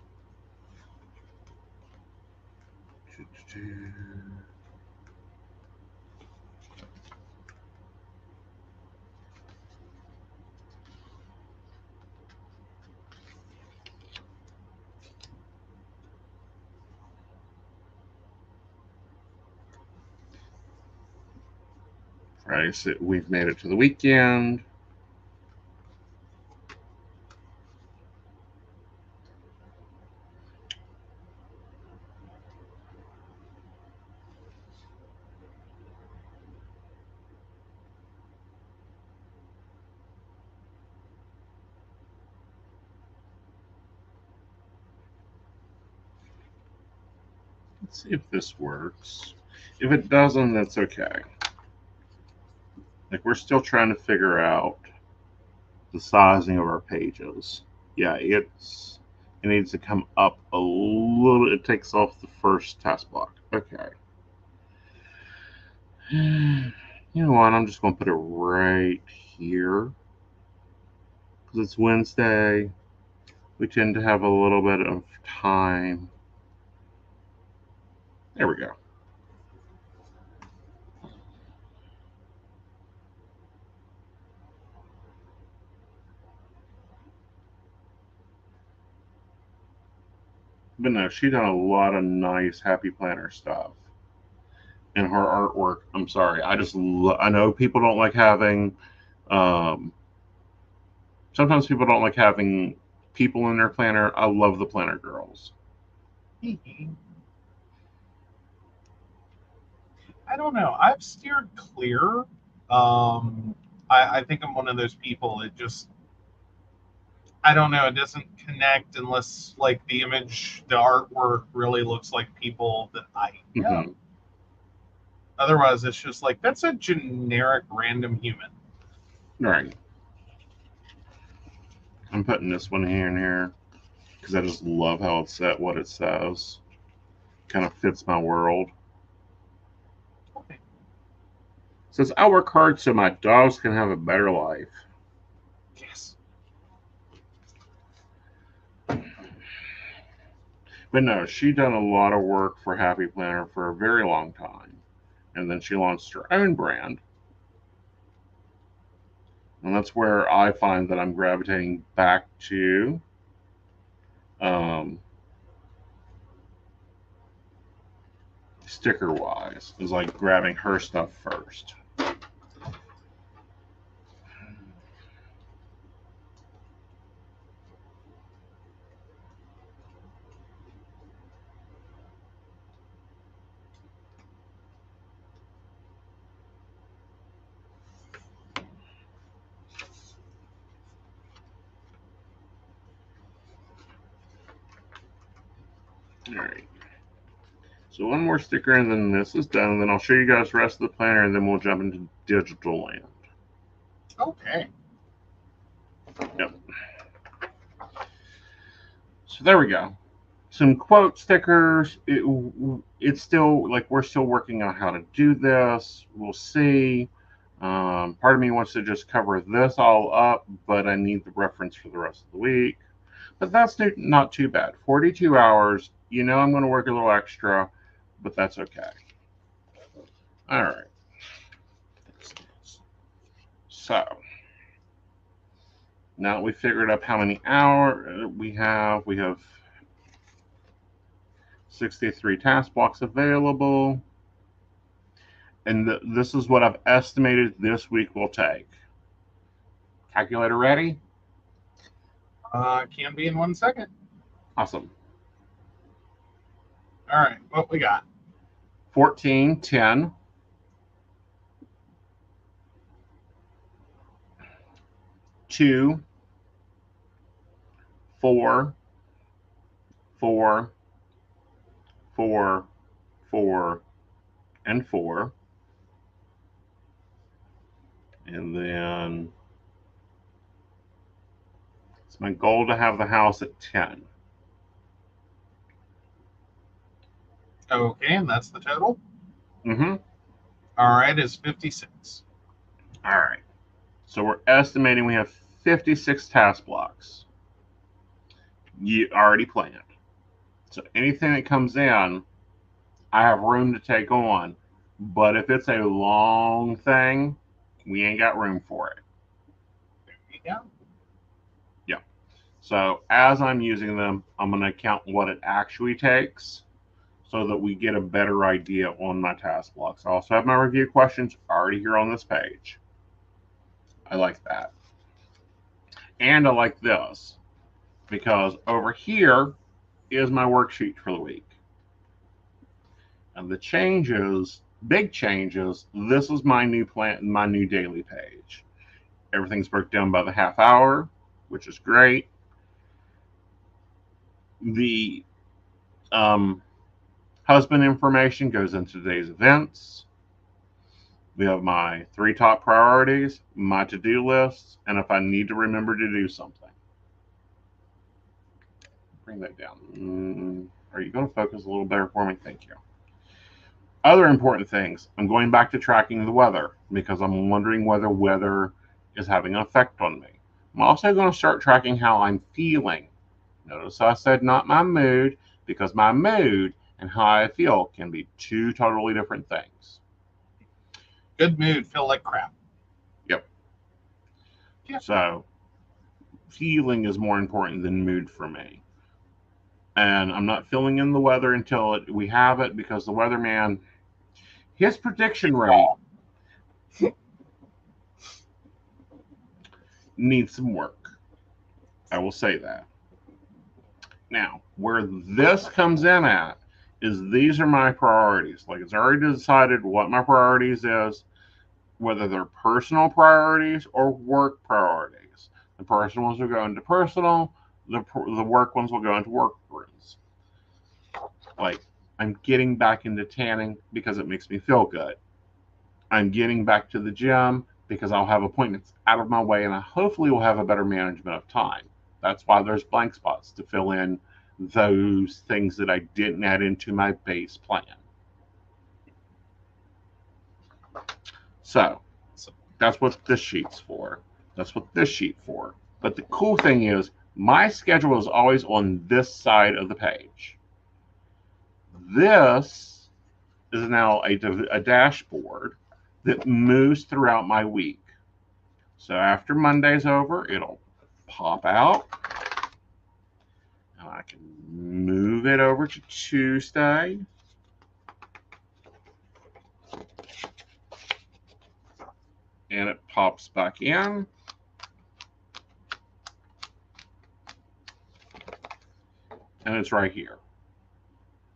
Right, so we've made it to the weekend. Let's see if this works. If it doesn't, that's okay. Like, we're still trying to figure out the sizing of our pages. Yeah, it needs to come up a little. It takes off the first task block. Okay. You know what? I'm just going to put it right here. Because it's Wednesday. We tend to have a little bit of time. There we go. But no, she done a lot of nice Happy Planner stuff. And her artwork, I'm sorry, I know people don't like having, sometimes people don't like having people in their planner. I love the planner girls. I don't know. I've steered clear. I think I'm one of those people. It just, I don't know. It doesn't connect unless like the image, the artwork really looks like people that I know. Mm-hmm. Otherwise, it's just like that's a generic random human. Right. I'm putting this one here and here because I just love how it's set, what it says. Kind of fits my world. Okay. It says, I work hard so my dogs can have a better life. Yes. But no, she done a lot of work for Happy Planner for a very long time. And then she launched her own brand. And that's where I find that I'm gravitating back to. Sticker wise, is like grabbing her stuff first. All right. So one more sticker and then this is done. Then I'll show you guys the rest of the planner and then we'll jump into digital land. Okay. Yep. So there we go. Some quote stickers. It's still like we're still working on how to do this. We'll see. Part of me wants to just cover this all up, but I need the reference for the rest of the week. But that's not too bad. 42 hours. You know I'm going to work a little extra, but that's okay. All right. So now that we figured out how many hours we have 63 task blocks available. And this is what I've estimated this week will take. Calculator ready? Can be in 1 second. Awesome. All right, what we got? 14, 10, 2, 4, 4, 4, 4, and 4. And then it's my goal to have the house at 10. Okay, and that's the total. Mm-hmm. All right, is 56. All right. So we're estimating we have 56 task blocks. You already planned. So anything that comes in, I have room to take on. But if it's a long thing, we ain't got room for it. There you go. Yeah. So as I'm using them, I'm going to count what it actually takes so that we get a better idea on my task blocks. I also have my review questions already here on this page. I like that. And I like this because over here is my worksheet for the week. And the changes, big changes, this is my new plan, my new daily page. Everything's broken down by the half hour, which is great. The husband information goes into today's events. We have my 3 top priorities, my to-do lists, and if I need to remember to do something. Bring that down. Are you going to focus a little better for me? Thank you. Other important things. I'm going back to tracking the weather because I'm wondering whether weather is having an effect on me. I'm also going to start tracking how I'm feeling. Notice I said not my mood because my mood and how I feel can be 2 totally different things. Good mood, feel like crap. Yep. Yeah. So feeling is more important than mood for me. And I'm not filling in the weather until we have it because the weatherman, his prediction rate needs some work. I will say that. Now, where this comes in at is these are my priorities. Like, it's already decided what my priorities is, whether they're personal priorities or work priorities. The personal ones will go into personal, the work ones will go into work ones. Like, I'm getting back into tanning because it makes me feel good. I'm getting back to the gym because I'll have appointments out of my way and I hopefully will have a better management of time. That's why there's blank spots to fill in those things that I didn't add into my base plan. So that's what this sheet's for. That's what this sheet's for. But the cool thing is my schedule is always on this side of the page. This is now a dashboard that moves throughout my week. So after Monday's over, it'll pop out. And I can move it over to Tuesday. And it pops back in. And it's right here.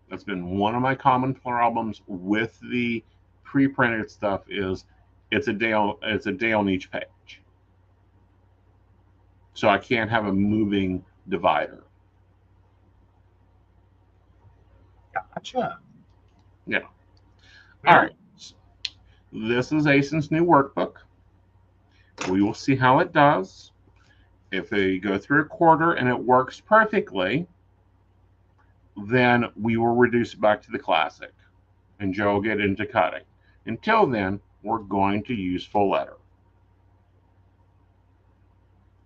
That's been one of my common problems with the pre-printed stuff is it's a day on each page. So I can't have a moving divider. Gotcha. Yeah. All right. This is Aeson's new workbook. We will see how it does. If we go through a quarter and it works perfectly, then we will reduce it back to the classic. And Joe will get into cutting. Until then, we're going to use full letter.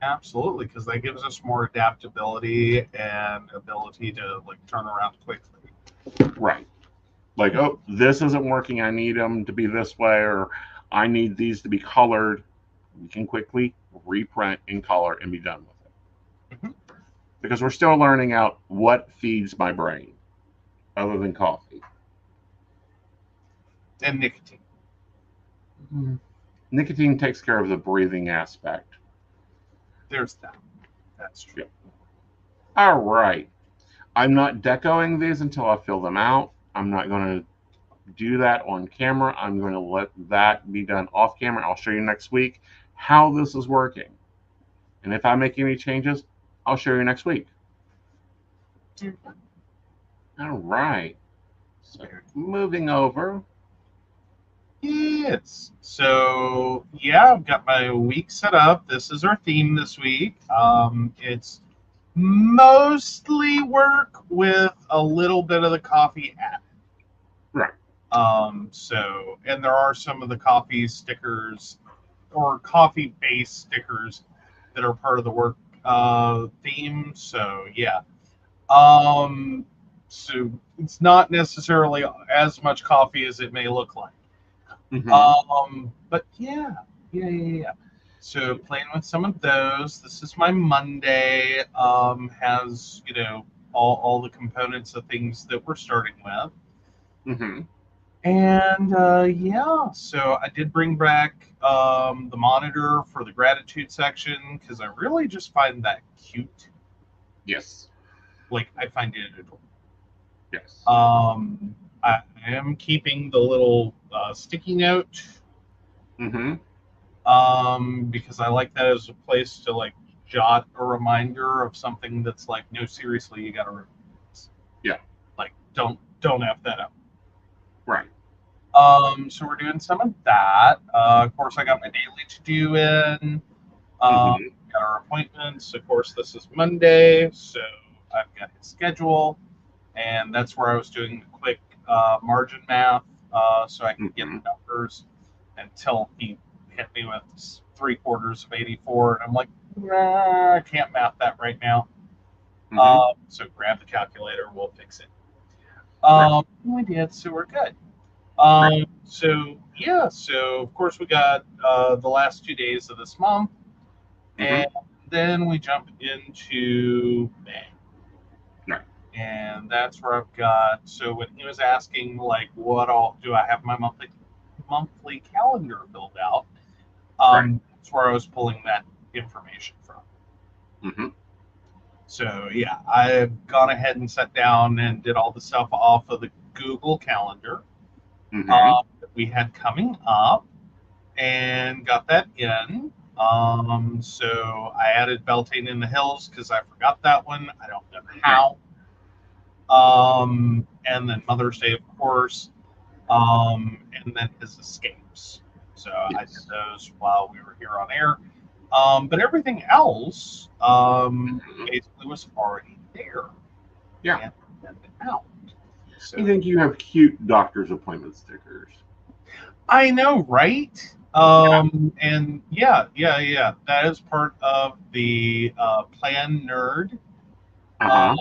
Absolutely, because that gives us more adaptability and ability to like turn around quickly. Right. Like, oh, this isn't working. I need them to be this way, or I need these to be colored. We can quickly reprint in color and be done with it. Mm-hmm. Because we're still learning out what feeds my brain other than coffee. And nicotine. Mm-hmm. Nicotine takes care of the breathing aspect. There's that. That's true. Yep. All right. I'm not decoing these until I fill them out. I'm not going to do that on camera. I'm going to let that be done off camera. I'll show you next week how this is working. And if I make any changes, I'll show you next week. All right. So moving over. Yes. So yeah, I've got my week set up. This is our theme this week. It's mostly work with a little bit of the coffee added. Right. So, and there are some of the coffee stickers or coffee-based stickers that are part of the work theme. So yeah. So it's not necessarily as much coffee as it may look like. Mm-hmm. But yeah. So playing with some of those. This is my Monday. Has all the components of things that we're starting with. Mm-hmm. And yeah, so I did bring back the monitor for the gratitude section because I really just find that cute. Yes. Like I find it adorable. Yes. I am keeping the little sticky note. Mm-hmm. Because I like that as a place to like jot a reminder of something that's like, no, seriously, you gotta remember this. Yeah. Like don't F that up. Right. So we're doing some of that. Of course, I got my daily to do in. Got our appointments. Of course, this is Monday, so I've got his schedule, and that's where I was doing the quick margin math, so I can get the numbers until he hit me with 3/4 of 84, and I'm like, nah, I can't math that right now. So grab the calculator, we'll fix it. We did, so we're good. So yeah, so of course we got the last 2 days of this month, and then we jump into May. Right. And that's where I've got. So when he was asking like, what all do I have my monthly calendar filled out? That's where I was pulling that information from. So yeah, I've gone ahead and sat down and did all the stuff off of the Google Calendar Mm-hmm. that we had coming up, and got that in. So I added Beltane in the Hills because I forgot that one. I don't know Right. how. And then Mother's Day, of course, and then his escapes. So I did Yes. those while we were here on air. But everything else basically was already there Yeah. and out. So I think you have cute doctor's appointment stickers. I know, right? And yeah. That is part of the Plan Nerd uh, Uh-huh.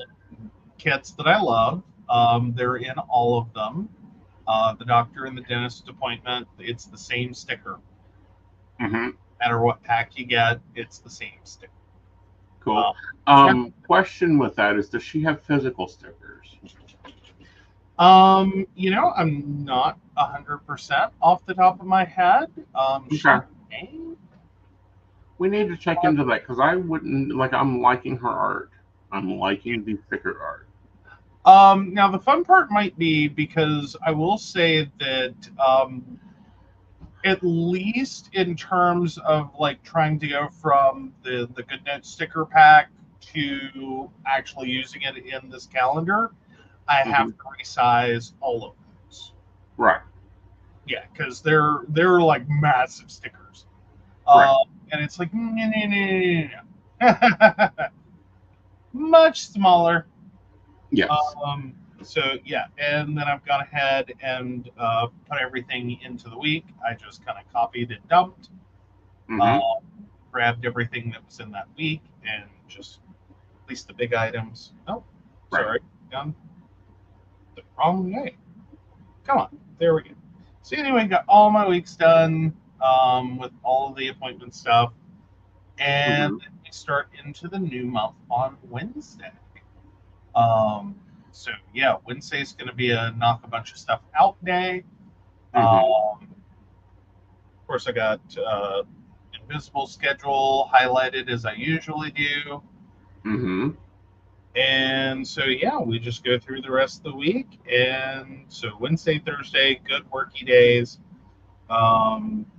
kits that I love. They're in all of them. The doctor and the dentist appointment, it's the same sticker. Mm-hmm. No matter what pack you get, it's the same sticker. Cool. Yeah. Question with that is, does she have physical stickers? I'm not 100% off the top of my head. She Okay. may. We need to check into that because I wouldn't like. I'm liking her art. I'm liking the sticker art. Now the fun part might be because I will say that at least in terms of like trying to go from the Good Note sticker pack to actually using it in this calendar, I have Mm-hmm. to resize all of those. Right. Yeah, because they're like massive stickers, Right. and it's like no. Much smaller. Yes. So yeah, and then I've gone ahead and put everything into the week. I just kind of copied and dumped, Mm-hmm. grabbed everything that was in that week, and just at least the big items. Oh, Right. sorry, done the wrong way. Come on, there we go. So anyway, got all my weeks done with all of the appointment stuff, and Mm-hmm. then we start into the new month on Wednesday. Um, so yeah, Wednesday's going to be a knock a bunch of stuff out day. Mm-hmm. Of course, I got invisible schedule highlighted as I usually do, Mm-hmm. and so yeah, we just go through the rest of the week. And so Wednesday, Thursday, good worky days,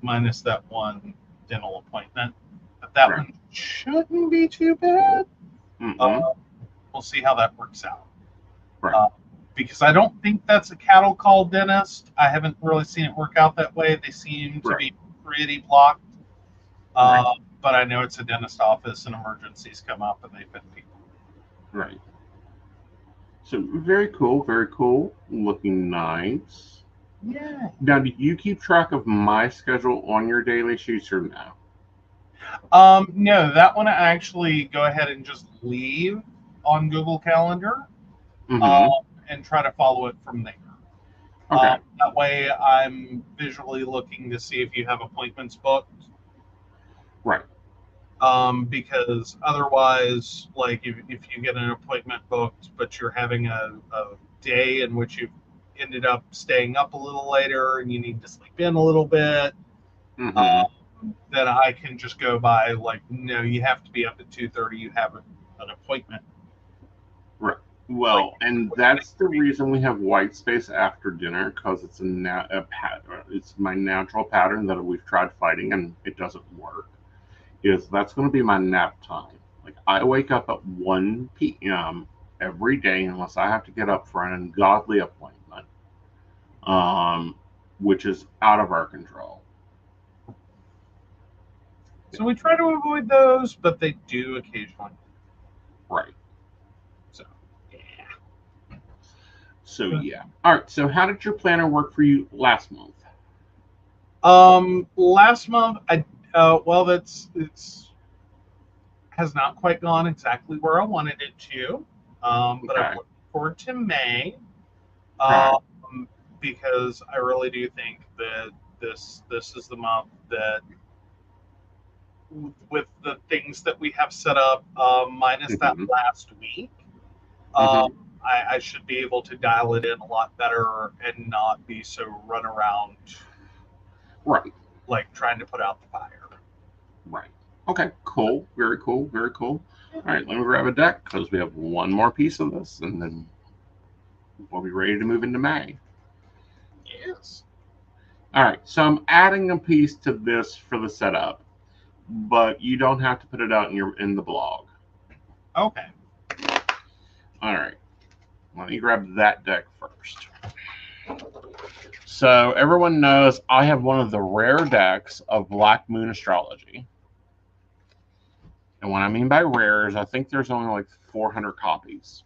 minus that one dental appointment. But that Right. one shouldn't be too bad. Mm-hmm. Uh, we'll see how that works out. Right. Because I don't think that's a cattle call dentist. I haven't really seen it work out that way. They seem to Right. be pretty blocked. Right. But I know it's a dentist office and emergencies come up and they fit people. Right. So very cool. Very cool. Looking nice. Yeah. Now, do you keep track of my schedule on your daily sheets or no? No, that one I actually go ahead and just leave on Google Calendar Mm-hmm. and try to follow it from there. Okay. That way I'm visually looking to see if you have appointments booked. Right. Because otherwise, like if you get an appointment booked, but you're having a day in which you've ended up staying up a little later and you need to sleep in a little bit, Mm-hmm. then I can just go by like, no, you have to be up at 2:30. You have an appointment. Right. Like, Well, and that's the reason we have white space after dinner because it's it's my natural pattern that we've tried fighting and it doesn't work. That's going to be my nap time. Like I wake up at 1 p.m. every day unless I have to get up for an ungodly appointment, um, which is out of our control. so we try to avoid those, but they do occasionally. Right. So yeah. So yeah. All right. So how did your planner work for you last month? Last month well, it's has not quite gone exactly where I wanted it to. But I'm Okay. looking forward to May. Okay. Because I really do think that this is the month that, with the things that we have set up, minus that Mm-hmm. last week, Mm-hmm. I should be able to dial it in a lot better and not be so run around Right. like trying to put out the fire. Right. Okay, cool. Very cool. Very cool. All right, let me grab a deck because we have one more piece of this, and then we'll be ready to move into May. Yes. All right, so I'm adding a piece to this for the setup, but you don't have to put it out in the blog. Okay. All right, let me grab that deck first. So everyone knows I have one of the rare decks of Black Moon Astrology. And what I mean by rare is I think there's only like 400 copies.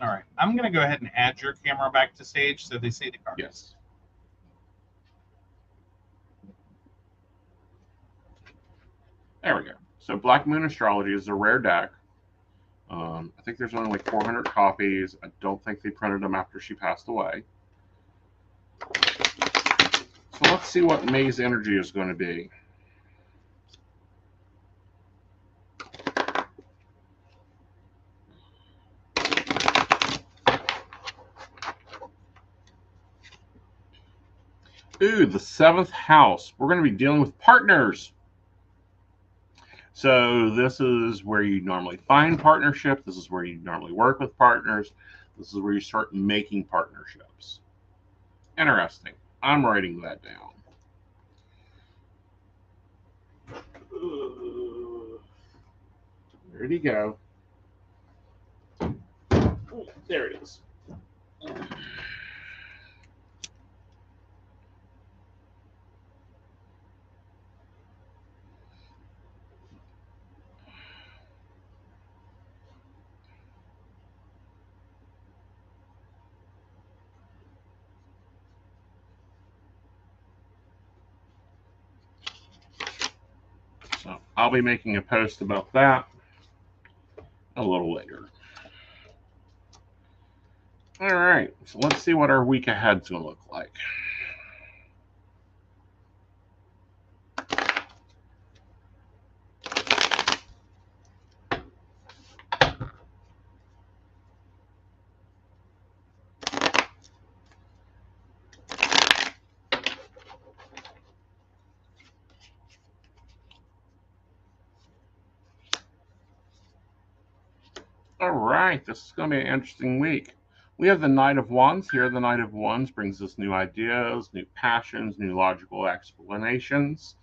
All right. I'm going to go ahead and add your camera back to stage so they see the cards. Yes. There we go. So Black Moon Astrology is a rare deck. I think there's only like 400 copies. I don't think they printed them after she passed away. So let's see what May's energy is going to be. Ooh, the 7th house. We're going to be dealing with partners. So this is where you normally find partnership. This is where you normally work with partners. This is where you start making partnerships. Interesting. I'm writing that down. Where'd he go? Oh, there it is. So I'll be making a post about that a little later. All right, so let's see what our week ahead's going to look like. All right, this is going to be an interesting week. We have the Knight of Wands here. The Knight of Wands brings us new ideas, new passions, new logical explanations.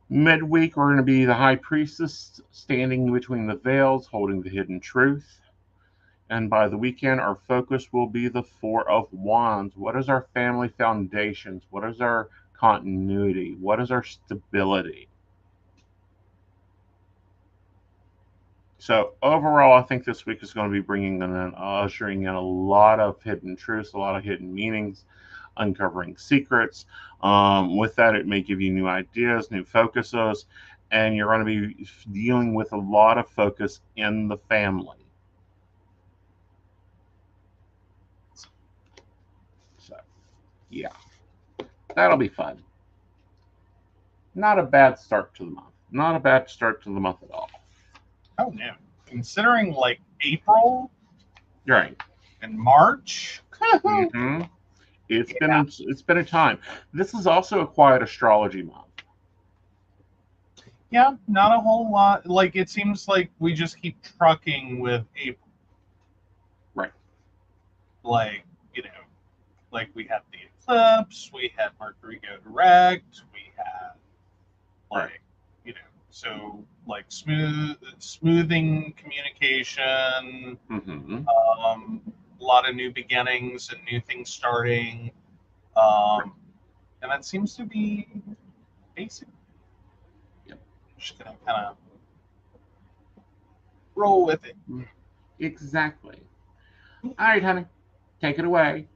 Midweek, we're going to be the High Priestess standing between the veils, holding the hidden truth. And by the weekend, our focus will be the Four of Wands. What is our family foundations? What is our continuity? What is our stability? So overall, I think this week is going to be bringing in and ushering in a lot of hidden truths, a lot of hidden meanings, uncovering secrets. With that, it may give you new ideas, new focuses, and you're going to be dealing with a lot of focus in the family. So, yeah, that'll be fun. Not a bad start to the month. Not a bad start to the month at all. Oh, no. Considering like April Right. and March. Mm-hmm. It's been a time. This is also a quiet astrology month. Yeah, not a whole lot. Like, it seems like we just keep trucking with April. Right. Like, like we had the eclipse, we had Mercury go direct, we had, like, Right. So, like, smoothing communication, Mm-hmm. a lot of new beginnings and new things starting. And that seems to be basic. Yep. Just gonna kind of roll with it. Exactly. All right, honey. Take it away.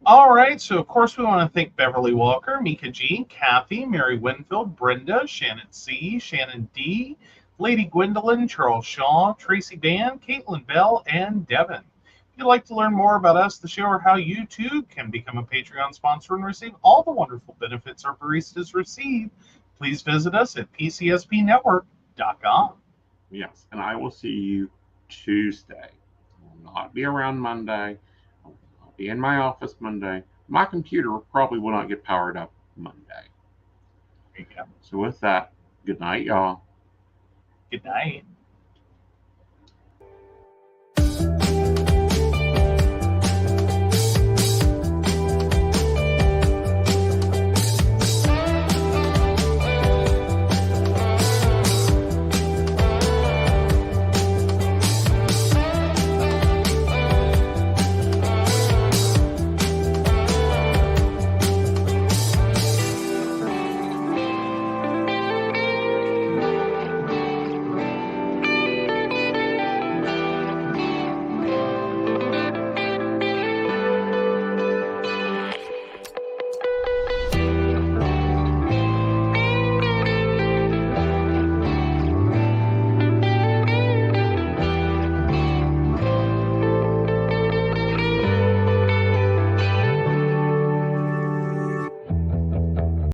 All right, so of course we want to thank Beverly Walker, Mika G, Kathy, Mary Winfield, Brenda, Shannon C, Shannon D, Lady Gwendolyn, Charles Shaw, Tracy Van, Caitlin Bell, and Devin. If you'd like to learn more about us, the show, or how you too can become a Patreon sponsor and receive all the wonderful benefits our baristas receive, please visit us at PCSPNetwork.com. Yes, and I will see you Tuesday. I will not be around Monday. I'll be in my office Monday. My computer probably will not get powered up Monday. There you go. So with that, Good night, y'all. Good night.